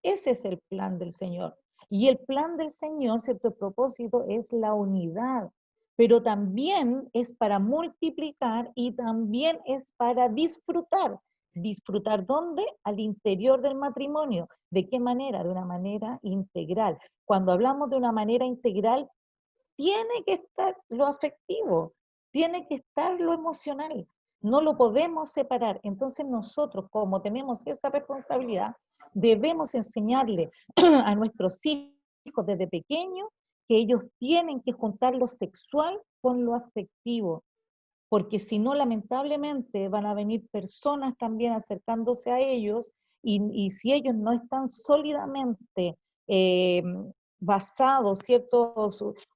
Ese es el plan del Señor. Y el plan del Señor, cierto, el propósito es la unidad, pero también es para multiplicar y también es para disfrutar. ¿Disfrutar dónde? Al interior del matrimonio. ¿De qué manera? De una manera integral. Cuando hablamos de una manera integral, tiene que estar lo afectivo, tiene que estar lo emocional. No lo podemos separar. Entonces nosotros, como tenemos esa responsabilidad, debemos enseñarle a nuestros hijos desde pequeños que ellos tienen que juntar lo sexual con lo afectivo, porque si no, lamentablemente, van a venir personas también acercándose a ellos, y si ellos no están sólidamente basados, ¿cierto?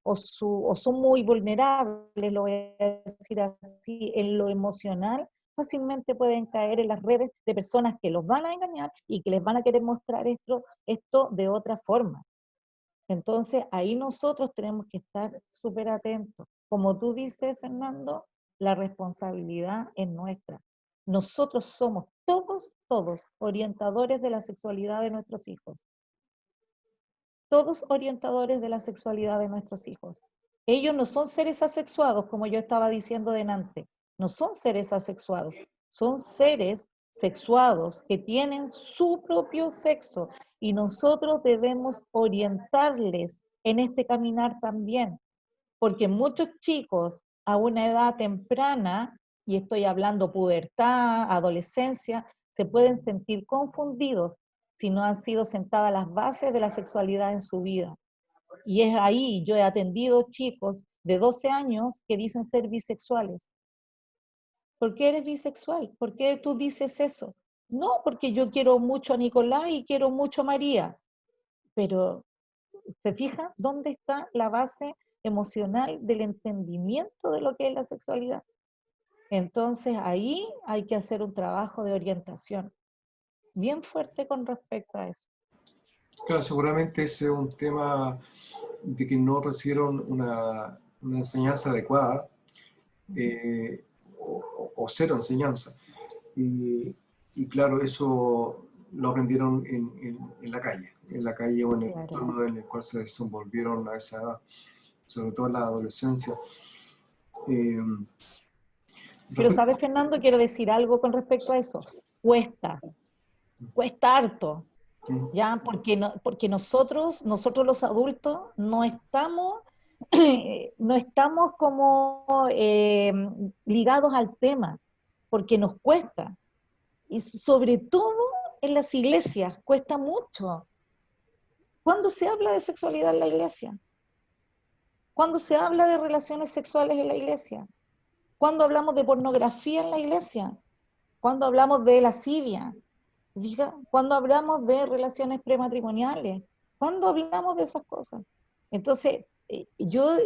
O son muy vulnerables, lo voy a decir así, en lo emocional, fácilmente pueden caer en las redes de personas que los van a engañar y que les van a querer mostrar esto de otra forma. Entonces, ahí nosotros tenemos que estar súper atentos. Como tú dices, Fernando, la responsabilidad es nuestra. Nosotros somos todos orientadores de la sexualidad de nuestros hijos. Todos orientadores de la sexualidad de nuestros hijos. Ellos no son seres asexuados, como yo estaba diciendo delante. No son seres asexuados. Son seres sexuados que tienen su propio sexo, y nosotros debemos orientarles en este caminar también, porque muchos chicos a una edad temprana, y estoy hablando pubertad, adolescencia, se pueden sentir confundidos si no han sido sentadas las bases de la sexualidad en su vida. Y es ahí, yo he atendido chicos de 12 años que dicen ser bisexuales. ¿Por qué eres bisexual? ¿Por qué tú dices eso? No, porque yo quiero mucho a Nicolás y quiero mucho a María. Pero, ¿se fija dónde está la base emocional del entendimiento de lo que es la sexualidad? Entonces ahí hay que hacer un trabajo de orientación bien fuerte con respecto a eso. Claro, seguramente ese es un tema de que no recibieron una enseñanza adecuada, o cero enseñanza. Y claro, eso lo aprendieron en la calle o en el entorno en el cual se desenvolvieron a esa edad, sobre todo en la adolescencia. Pero ¿sabes, Fernando? Quiero decir algo con respecto a eso. Cuesta harto, ¿ya? Porque nosotros los adultos no estamos como ligados al tema, porque nos cuesta. Y sobre todo en las iglesias, cuesta mucho. ¿Cuándo se habla de sexualidad en la iglesia? ¿Cuándo se habla de relaciones sexuales en la iglesia? ¿Cuándo hablamos de pornografía en la iglesia? ¿Cuándo hablamos de lascivia? ¿Cuándo hablamos de relaciones prematrimoniales? ¿Cuándo hablamos de esas cosas? Entonces, yo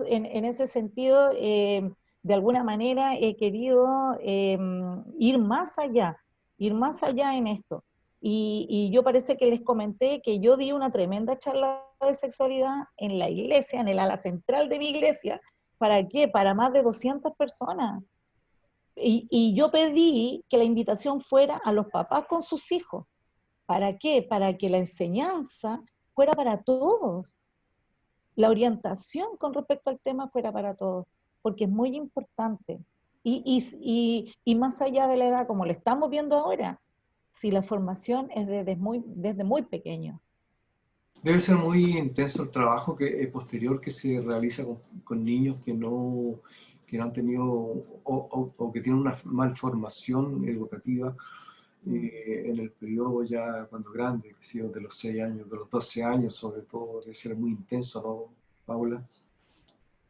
en ese sentido, de alguna manera he querido ir más allá en esto. Y yo parece que les comenté que yo di una tremenda charla de sexualidad en la iglesia, en el ala central de mi iglesia. ¿Para qué? Para más de 200 personas. Y yo pedí que la invitación fuera a los papás con sus hijos. ¿Para qué? Para que la enseñanza fuera para todos. La orientación con respecto al tema fuera para todos, porque es muy importante. Y más allá de la edad, como lo estamos viendo ahora, si la formación es desde muy pequeño. Debe ser muy intenso el trabajo posterior que se realiza con niños que no han tenido o que tienen una malformación educativa en el periodo ya cuando grande, que sé yo, de los 6 años, de los 12 años sobre todo. Debe ser muy intenso, ¿no, Paula?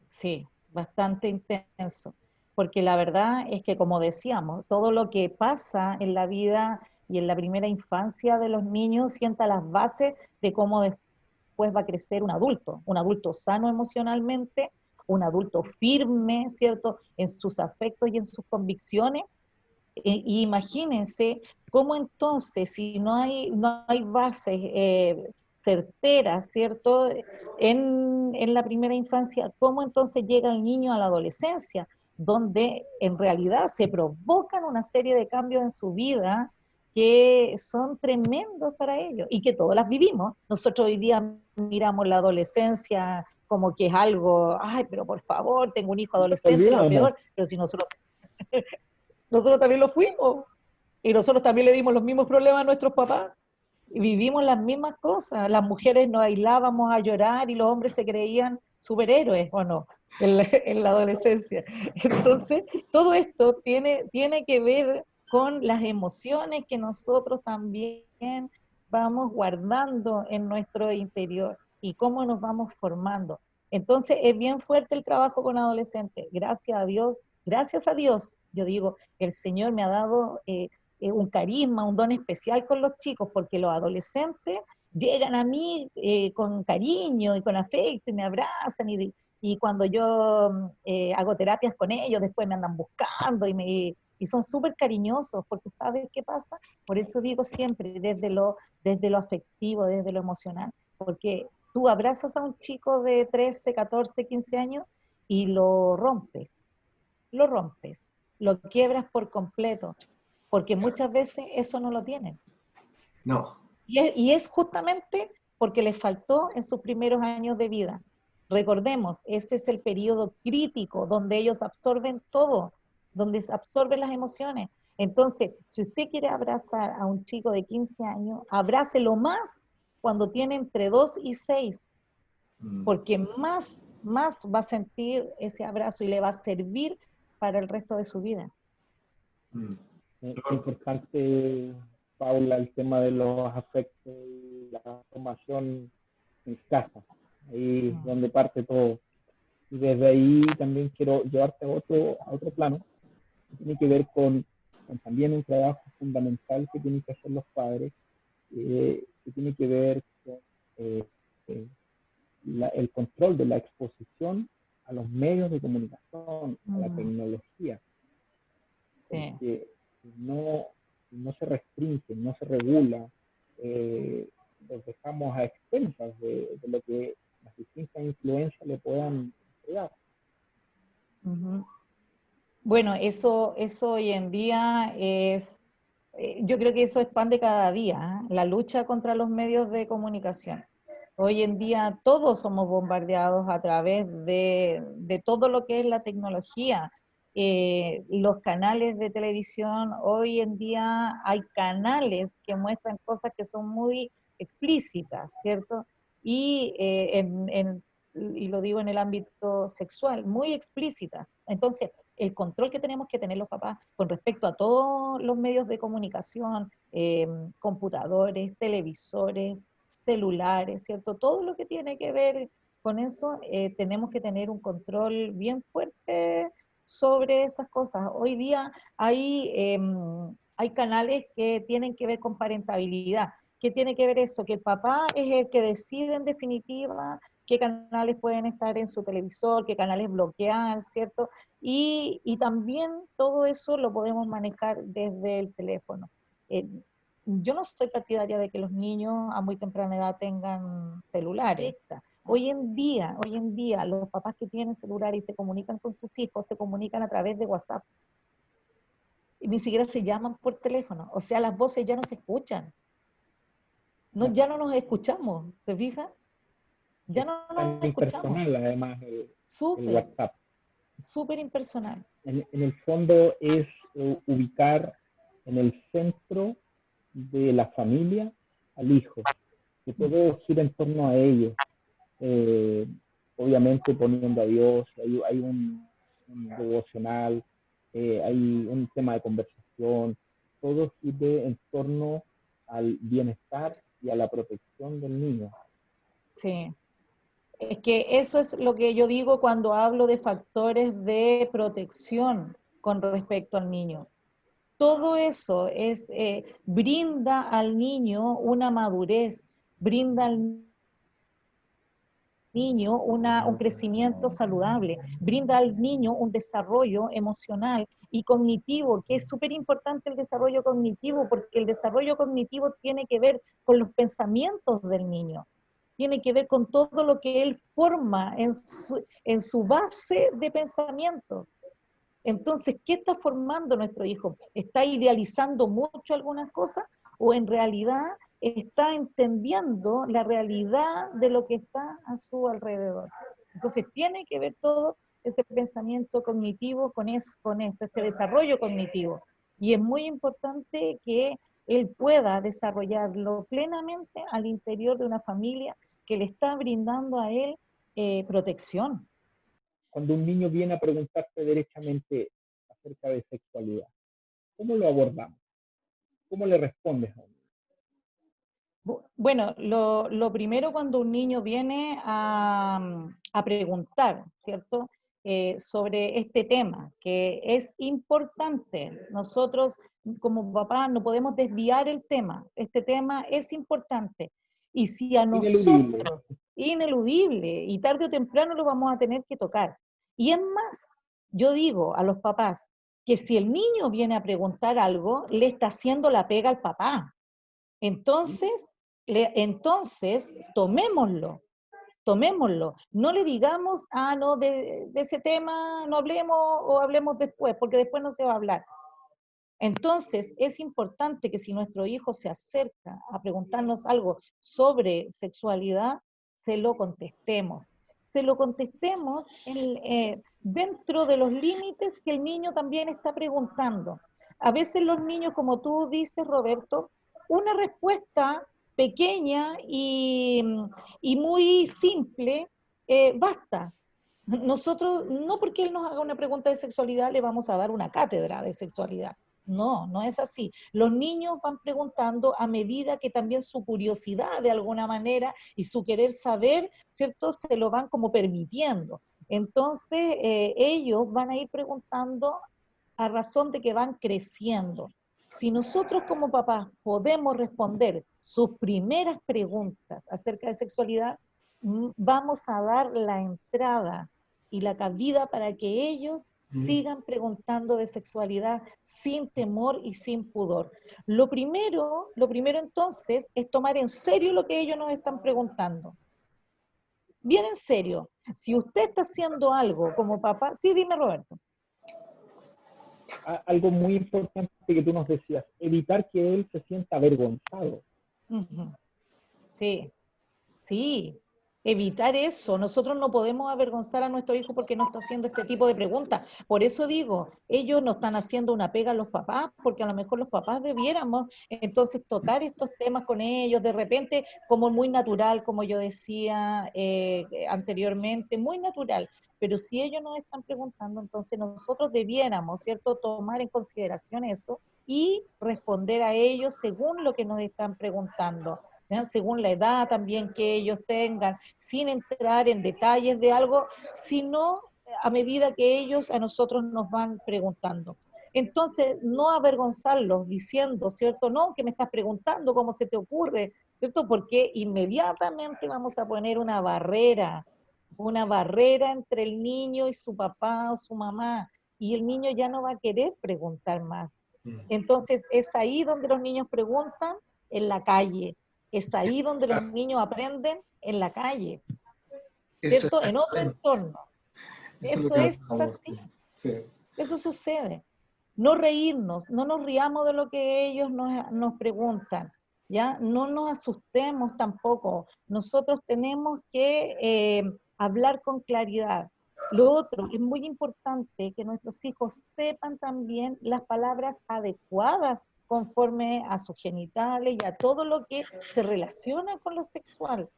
Sí, bastante intenso, porque la verdad es que, como decíamos, todo lo que pasa en la vida y en la primera infancia de los niños sienta las bases de cómo después va a crecer un adulto sano emocionalmente, un adulto firme, ¿cierto?, en sus afectos y en sus convicciones. Y imagínense cómo entonces, si no hay bases certeras, ¿cierto?, en la primera infancia, cómo entonces llega el niño a la adolescencia, donde en realidad se provocan una serie de cambios en su vida que son tremendos para ellos y que todas las vivimos. Nosotros hoy día miramos la adolescencia como que es algo, ay, pero por favor, tengo un hijo adolescente, lo Olvidamos. peor, pero si nosotros también lo fuimos. Y nosotros también le dimos los mismos problemas a nuestros papás. Y vivimos las mismas cosas. Las mujeres nos aislábamos a llorar y los hombres se creían superhéroes, ¿o no? En la adolescencia. Entonces, todo esto tiene que ver con las emociones que nosotros también vamos guardando en nuestro interior y cómo nos vamos formando. Entonces, es bien fuerte el trabajo con adolescentes. Gracias a Dios, yo digo, el Señor me ha dado un carisma, un don especial con los chicos, porque los adolescentes llegan a mí con cariño y con afecto y me abrazan y cuando yo hago terapias con ellos, después me andan buscando y son súper cariñosos, porque ¿sabes qué pasa? Por eso digo siempre, desde lo afectivo, desde lo emocional, porque tú abrazas a un chico de 13, 14, 15 años y lo rompes, lo quiebras por completo, porque muchas veces eso no lo tienen. No. Y es justamente porque les faltó en sus primeros años de vida. Recordemos, ese es el periodo crítico donde ellos absorben todo, donde absorben las emociones. Entonces, si usted quiere abrazar a un chico de 15 años, abrácelo más cuando tiene entre 2 y 6, porque más va a sentir ese abrazo y le va a servir para el resto de su vida. Es importante, Paula, el tema de los afectos y la formación en casa. Ahí es donde parte todo. Y desde ahí también quiero llevarte a otro plano, que tiene que ver con también un trabajo fundamental que tienen que hacer los padres, que tiene que ver con eh, el control de la exposición a los medios de comunicación, a la tecnología. Porque no se restringe, no se regula, los dejamos a expensas de lo que las distintas influencias le puedan entregar. Bueno, eso hoy en día yo creo que eso expande cada día, la lucha contra los medios de comunicación. Hoy en día todos somos bombardeados a través de todo lo que es la tecnología. Los canales de televisión, hoy en día hay canales que muestran cosas que son muy explícitas, ¿cierto? Y lo digo en el ámbito sexual, muy explícitas. Entonces, el control que tenemos que tener los papás con respecto a todos los medios de comunicación, computadores, televisores, celulares, ¿cierto? Todo lo que tiene que ver con eso, tenemos que tener un control bien fuerte sobre esas cosas. Hoy día hay canales que tienen que ver con parentabilidad. ¿Qué tiene que ver eso? Que el papá es el que decide en definitiva qué canales pueden estar en su televisor, qué canales bloquear, ¿cierto? Y también todo eso lo podemos manejar desde el teléfono. Yo no soy partidaria de que los niños a muy temprana edad tengan celulares. Hoy en día, los papás que tienen celular y se comunican con sus hijos, se comunican a través de WhatsApp. Y ni siquiera se llaman por teléfono. O sea, las voces ya no se escuchan. Ya no nos escuchamos, ¿te fijas? Ya no Tan nos escuchamos. impersonal, además, el Súper. WhatsApp. súper impersonal. En el fondo es ubicar en el centro de la familia al hijo, que todo gira en torno a ellos, obviamente poniendo a Dios, hay un devocional, hay un tema de conversación, todo gire en torno al bienestar y a la protección del niño. Sí. Es que eso es lo que yo digo cuando hablo de factores de protección con respecto al niño. Todo eso brinda al niño una madurez, brinda al niño un crecimiento saludable, brinda al niño un desarrollo emocional y cognitivo, que es súper importante el desarrollo cognitivo, porque el desarrollo cognitivo tiene que ver con los pensamientos del niño, tiene que ver con todo lo que él forma en su base de pensamiento. Entonces, ¿qué está formando nuestro hijo? ¿Está idealizando mucho algunas cosas o en realidad está entendiendo la realidad de lo que está a su alrededor? Entonces, tiene que ver todo ese pensamiento cognitivo con este desarrollo cognitivo. Y es muy importante que él pueda desarrollarlo plenamente al interior de una familia que le está brindando a él protección. Cuando un niño viene a preguntarte derechamente acerca de sexualidad, ¿cómo lo abordamos? ¿Cómo le respondes a un niño? Bueno, lo primero cuando un niño viene a preguntar, ¿cierto? Sobre este tema, que es importante. Nosotros como papás no podemos desviar el tema. Este tema es importante. Y si a Ineludible. nosotros, ineludible, y tarde o temprano lo vamos a tener que tocar. Y es más, yo digo a los papás que si el niño viene a preguntar algo, le está haciendo la pega al papá. Entonces, tomémoslo. No le digamos, no, de ese tema no hablemos o hablemos después, porque después no se va a hablar. Entonces, es importante que si nuestro hijo se acerca a preguntarnos algo sobre sexualidad, se lo contestemos. Se lo contestemos dentro de los límites que el niño también está preguntando. A veces los niños, como tú dices, Roberto, una respuesta pequeña y muy simple basta. Nosotros, no porque él nos haga una pregunta de sexualidad, le vamos a dar una cátedra de sexualidad. No, no es así. Los niños van preguntando a medida que también su curiosidad de alguna manera y su querer saber, ¿cierto? Se lo van como permitiendo. Entonces, ellos van a ir preguntando a razón de que van creciendo. Si nosotros como papás podemos responder sus primeras preguntas acerca de sexualidad, vamos a dar la entrada y la cabida para que ellos sigan preguntando de sexualidad sin temor y sin pudor. Lo primero entonces es tomar en serio lo que ellos nos están preguntando. Bien en serio. Si usted está haciendo algo como papá, sí, dime Roberto. Algo muy importante que tú nos decías, evitar que él se sienta avergonzado. Sí, sí. Evitar eso. Nosotros no podemos avergonzar a nuestro hijo porque no está haciendo este tipo de preguntas. Por eso digo, ellos no están haciendo una pega a los papás, porque a lo mejor los papás debiéramos entonces tocar estos temas con ellos, de repente como muy natural, como yo decía anteriormente, muy natural. Pero si ellos nos están preguntando, entonces nosotros debiéramos, ¿cierto?, tomar en consideración eso y responder a ellos según lo que nos están preguntando. Según la edad también que ellos tengan, sin entrar en detalles de algo, sino a medida que ellos a nosotros nos van preguntando. Entonces, no avergonzarlos diciendo, ¿cierto? No, que me estás preguntando, ¿cómo se te ocurre? ¿Cierto? Porque inmediatamente vamos a poner una barrera entre el niño y su papá o su mamá, y el niño ya no va a querer preguntar más. Entonces, es ahí donde los niños preguntan, en la calle. Es ahí donde los niños aprenden, en la calle, ¿cierto? En otro entorno. Eso es así. Sí. Eso sucede. No reírnos, no nos riamos de lo que ellos nos preguntan, ¿ya? No nos asustemos tampoco. Nosotros tenemos que hablar con claridad. Lo otro, es muy importante que nuestros hijos sepan también las palabras adecuadas conforme a sus genitales y a todo lo que se relaciona con lo sexual.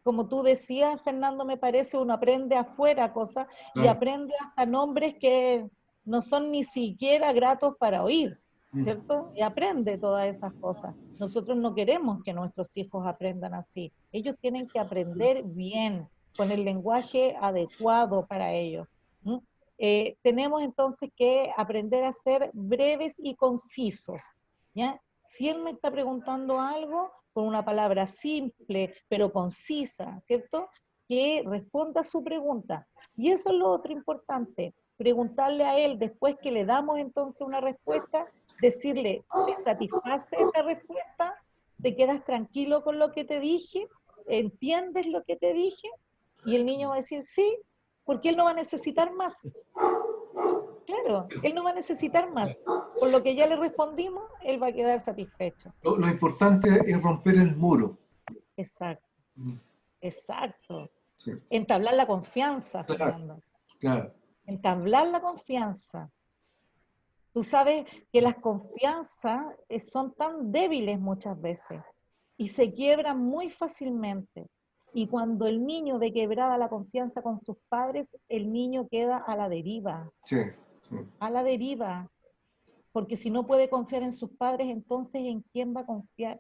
Como tú decías, Fernando, me parece, uno aprende afuera cosas y Claro. aprende hasta nombres que no son ni siquiera gratos para oír, ¿cierto? Y aprende todas esas cosas. Nosotros no queremos que nuestros hijos aprendan así. Ellos tienen que aprender bien, con el lenguaje adecuado para ellos. ¿Mm? Tenemos entonces que aprender a ser breves y concisos, ¿ya? Si él me está preguntando algo, con una palabra simple, pero concisa, ¿cierto? Que responda a su pregunta. Y eso es lo otro importante, preguntarle a él, después que le damos entonces una respuesta, decirle, ¿te satisface esta respuesta? ¿Te quedas tranquilo con lo que te dije? ¿Entiendes lo que te dije? Y el niño va a decir, sí, porque él no va a necesitar más. Claro, él no va a necesitar más. Con lo que ya le respondimos, él va a quedar satisfecho. Lo importante es romper el muro. Exacto, exacto. Sí. Entablar la confianza, Claro, Fernando. claro. Entablar la confianza. Tú sabes que las confianzas son tan débiles muchas veces y se quiebran muy fácilmente. Y cuando el niño ve quebrada la confianza con sus padres, el niño queda a la deriva. Sí, sí. A la deriva. Porque si no puede confiar en sus padres, entonces ¿en quién va a confiar?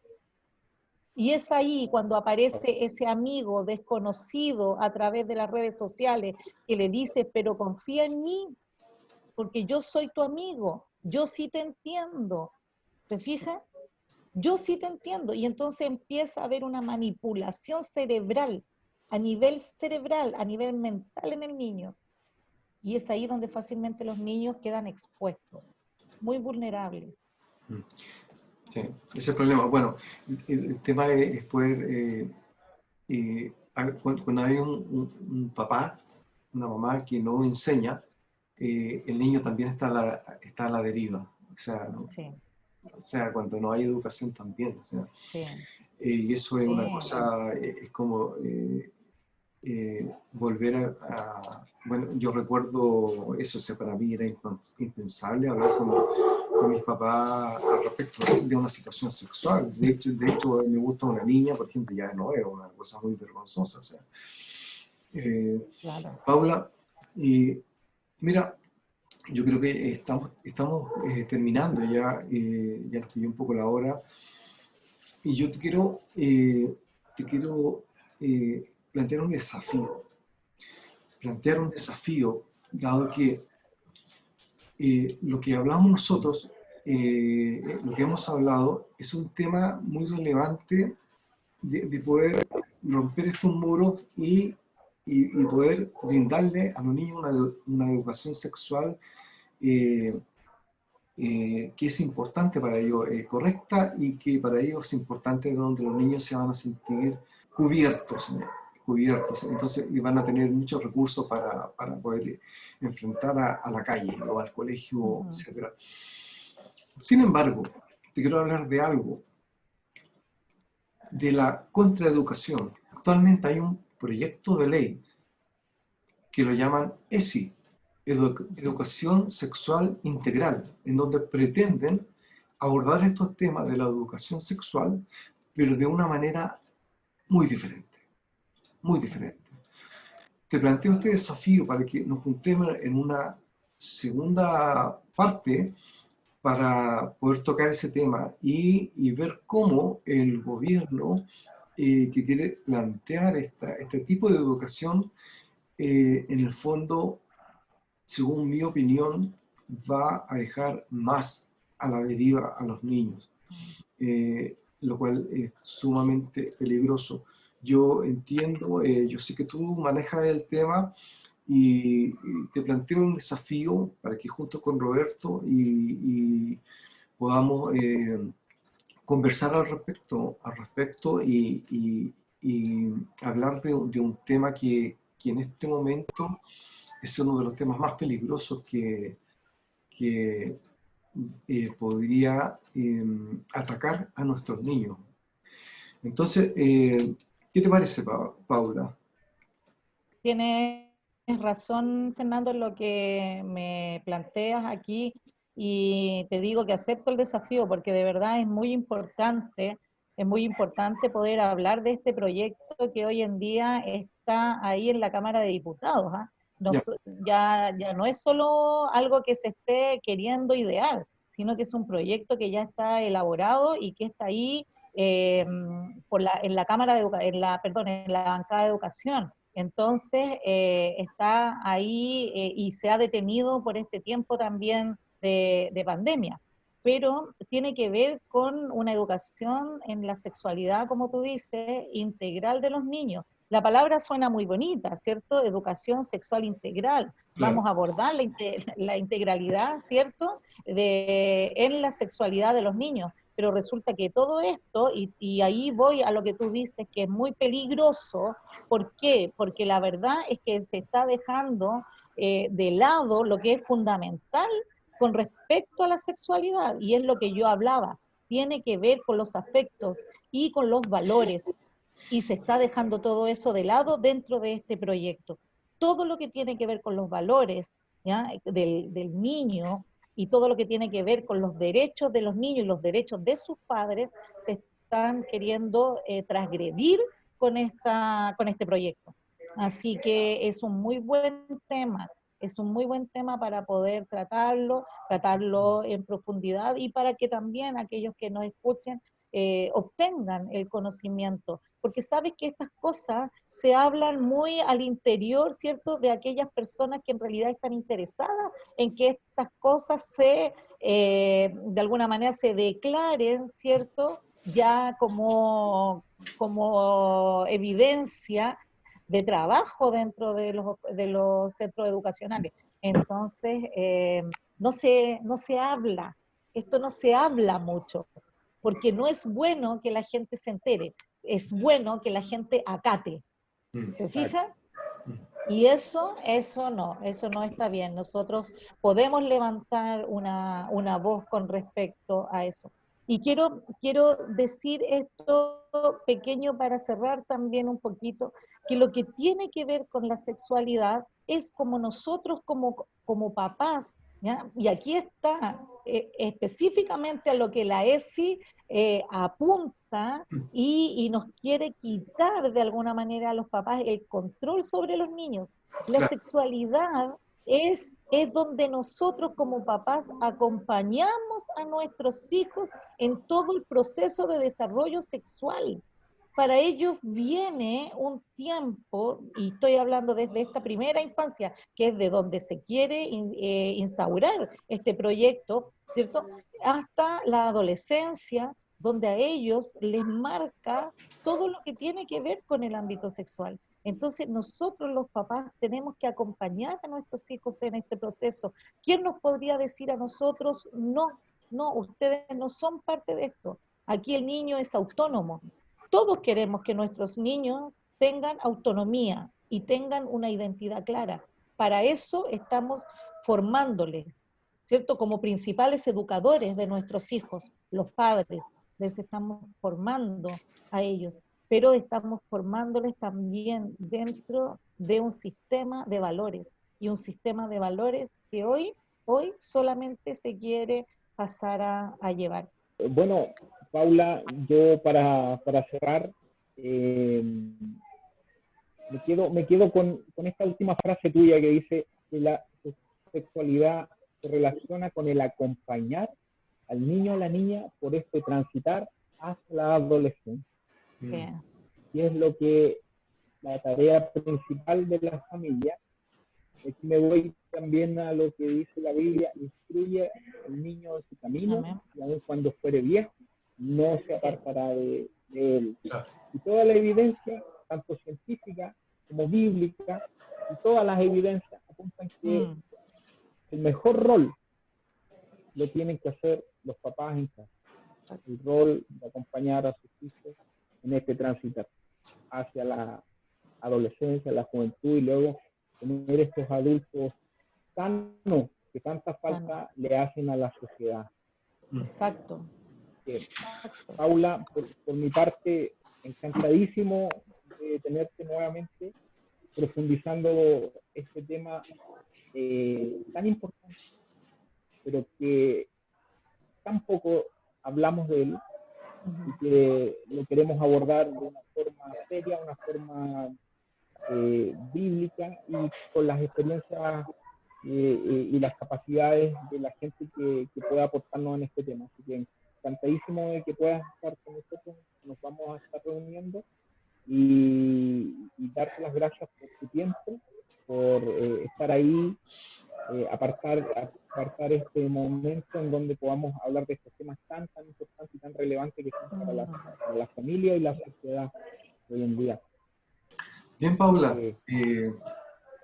Y es ahí cuando aparece ese amigo desconocido a través de las redes sociales que le dice, pero confía en mí, porque yo soy tu amigo, yo sí te entiendo. ¿Te fijas? Yo sí te entiendo. Y entonces empieza a haber una manipulación cerebral, a nivel mental en el niño. Y es ahí donde fácilmente los niños quedan expuestos, muy vulnerables. Sí, ese es el problema. Bueno, el tema es poder, cuando hay un papá, una mamá que no enseña, el niño también está a la deriva. O sea, ¿no? Sí, O sea, cuando no hay educación también. O sea, sí, y eso es una sí. cosa, es como volver bueno, yo recuerdo eso, o sea, para mí era impensable hablar con mis papás al respecto de una situación sexual. De hecho, me gusta una niña, por ejemplo, ya no era una cosa muy vergonzosa. O sea, Claro. Paula, mira, yo creo que estamos terminando ya, ya nos pilló un poco la hora, y yo te quiero plantear un desafío. Plantear un desafío, dado que lo que hablamos nosotros, lo que hemos hablado, es un tema muy relevante de poder romper estos muros y poder brindarle a los niños una educación sexual que es importante para ellos, correcta, y que para ellos es importante, donde los niños se van a sentir cubiertos, ¿no? Cubiertos, entonces, y van a tener muchos recursos para poder enfrentar a la calle o al colegio, etc. Sin embargo, te quiero hablar de algo, de la contraeducación. Actualmente hay un proyecto de ley que lo llaman ESI, Educación Sexual Integral, en donde pretenden abordar estos temas de la educación sexual, pero de una manera muy diferente, muy diferente. Te planteo este desafío para que nos juntemos en una segunda parte para poder tocar ese tema y ver cómo el gobierno que quiere plantear este tipo de educación, en el fondo, según mi opinión, va a dejar más a la deriva a los niños, lo cual es sumamente peligroso. Yo entiendo, yo sé que tú manejas el tema y te planteo un desafío para que junto con Roberto y podamos conversar al respecto y hablar de un tema que en este momento es uno de los temas más peligrosos que podría atacar a nuestros niños. Entonces, ¿qué te parece, Paula? Tiene razón, Fernando, en lo que me planteas aquí y te digo que acepto el desafío porque de verdad es muy importante poder hablar de este proyecto que hoy en día está ahí en la Cámara de Diputados. ¿Ah? No, Ya, ya no es solo algo que se esté queriendo idear, sino que es un proyecto que ya está elaborado y que está ahí en la Cámara de perdón, en la bancada de educación. Entonces, está ahí y se ha detenido por este tiempo también de pandemia, pero tiene que ver con una educación en la sexualidad, como tú dices, integral de los niños. La palabra suena muy bonita, ¿cierto? Educación sexual integral. claro. Vamos a abordar la integralidad, ¿cierto? En la sexualidad de los niños. Pero resulta que todo esto, y ahí voy a lo que tú dices, que es muy peligroso. ¿Por qué? Porque la verdad es que se está dejando de lado lo que es fundamental con respecto a la sexualidad, y es lo que yo hablaba, tiene que ver con los afectos y con los valores, y se está dejando todo eso de lado dentro de este proyecto. Todo lo que tiene que ver con los valores, ¿ya? Del niño y todo lo que tiene que ver con los derechos de los niños y los derechos de sus padres se están queriendo transgredir con este proyecto. Así que es un muy buen tema, es un muy buen tema para poder tratarlo en profundidad y para que también aquellos que nos escuchen obtengan el conocimiento, porque sabes que estas cosas se hablan muy al interior, ¿cierto?, de aquellas personas que en realidad están interesadas en que estas cosas de alguna manera se declaren, ¿cierto?, ya como evidencia de trabajo dentro de los centros educacionales. Entonces, no se habla, esto no se habla mucho, porque no es bueno que la gente se entere, es bueno que la gente acate. Mm. ¿Te fijas? Y eso no está bien. Nosotros podemos levantar una voz con respecto a eso. Y quiero decir esto pequeño para cerrar también un poquito, que lo que tiene que ver con la sexualidad es como nosotros como papás, ¿ya? Y aquí está específicamente a lo que la ESI apunta y nos quiere quitar de alguna manera a los papás el control sobre los niños. La Claro. sexualidad es donde nosotros como papás acompañamos a nuestros hijos en todo el proceso de desarrollo sexual. Para ellos viene un tiempo, y estoy hablando desde esta primera infancia, que es de donde se quiere instaurar este proyecto, ¿cierto?, hasta la adolescencia, donde a ellos les marca todo lo que tiene que ver con el ámbito sexual. Entonces, nosotros los papás tenemos que acompañar a nuestros hijos en este proceso. ¿Quién nos podría decir a nosotros, no, ustedes no son parte de esto? Aquí el niño es autónomo. Todos queremos que nuestros niños tengan autonomía y tengan una identidad clara. Para eso estamos formándoles, ¿cierto? Como principales educadores de nuestros hijos, los padres, les estamos formando a ellos, pero estamos formándoles también dentro de un sistema de valores, y un sistema de valores que hoy solamente se quiere pasar a llevar. Bueno, Paula, yo para cerrar, eh, me quedo con esta última frase tuya que dice que la sexualidad se relaciona con el acompañar al niño o a la niña por este transitar hacia la adolescencia. Sí. Y es lo que la tarea principal de la familia. Aquí me voy también a lo que dice la Biblia: instruye al niño en su camino, Amén. y aun cuando fuere viejo, no se Sí. apartará de él. Claro. Y toda la evidencia, tanto científica como bíblica, y todas las evidencias apuntan que el mejor rol lo tienen que hacer los papás en casa. El rol de acompañar a sus hijos en este tránsito hacia la adolescencia, la juventud, y luego tener estos adultos sanos que tanta falta le hacen a la sociedad. Exacto. Paula, por mi parte, encantadísimo de tenerte nuevamente. profundizando este tema tan importante, pero que tampoco hablamos de él y que lo queremos abordar de una forma seria, una forma bíblica y con las experiencias y las capacidades de la gente que pueda aportarnos en este tema. Así que encantadísimo de que puedas estar con nosotros, nos vamos a estar reuniendo y darte las gracias por tu tiempo, por estar ahí, apartar este momento en donde podamos hablar de estos temas tan importantes y tan relevantes que son para la familia y la sociedad hoy en día. Bien, Paula,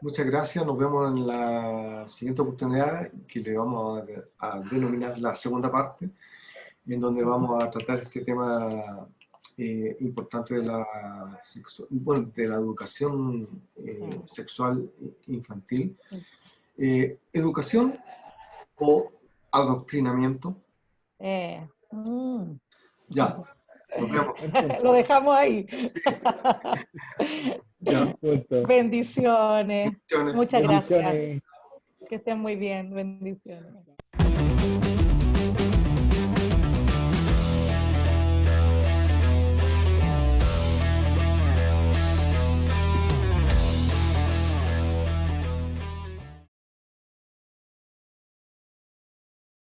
muchas gracias. Nos vemos en la siguiente oportunidad, que le vamos a denominar la segunda parte, en donde vamos a tratar este tema importante de de la educación sexual infantil. ¿Educación o adoctrinamiento? Ya, nos vemos. Lo dejamos ahí. Sí. Ya. Bendiciones. Muchas Bendiciones. gracias. Que estén muy bien. Bendiciones.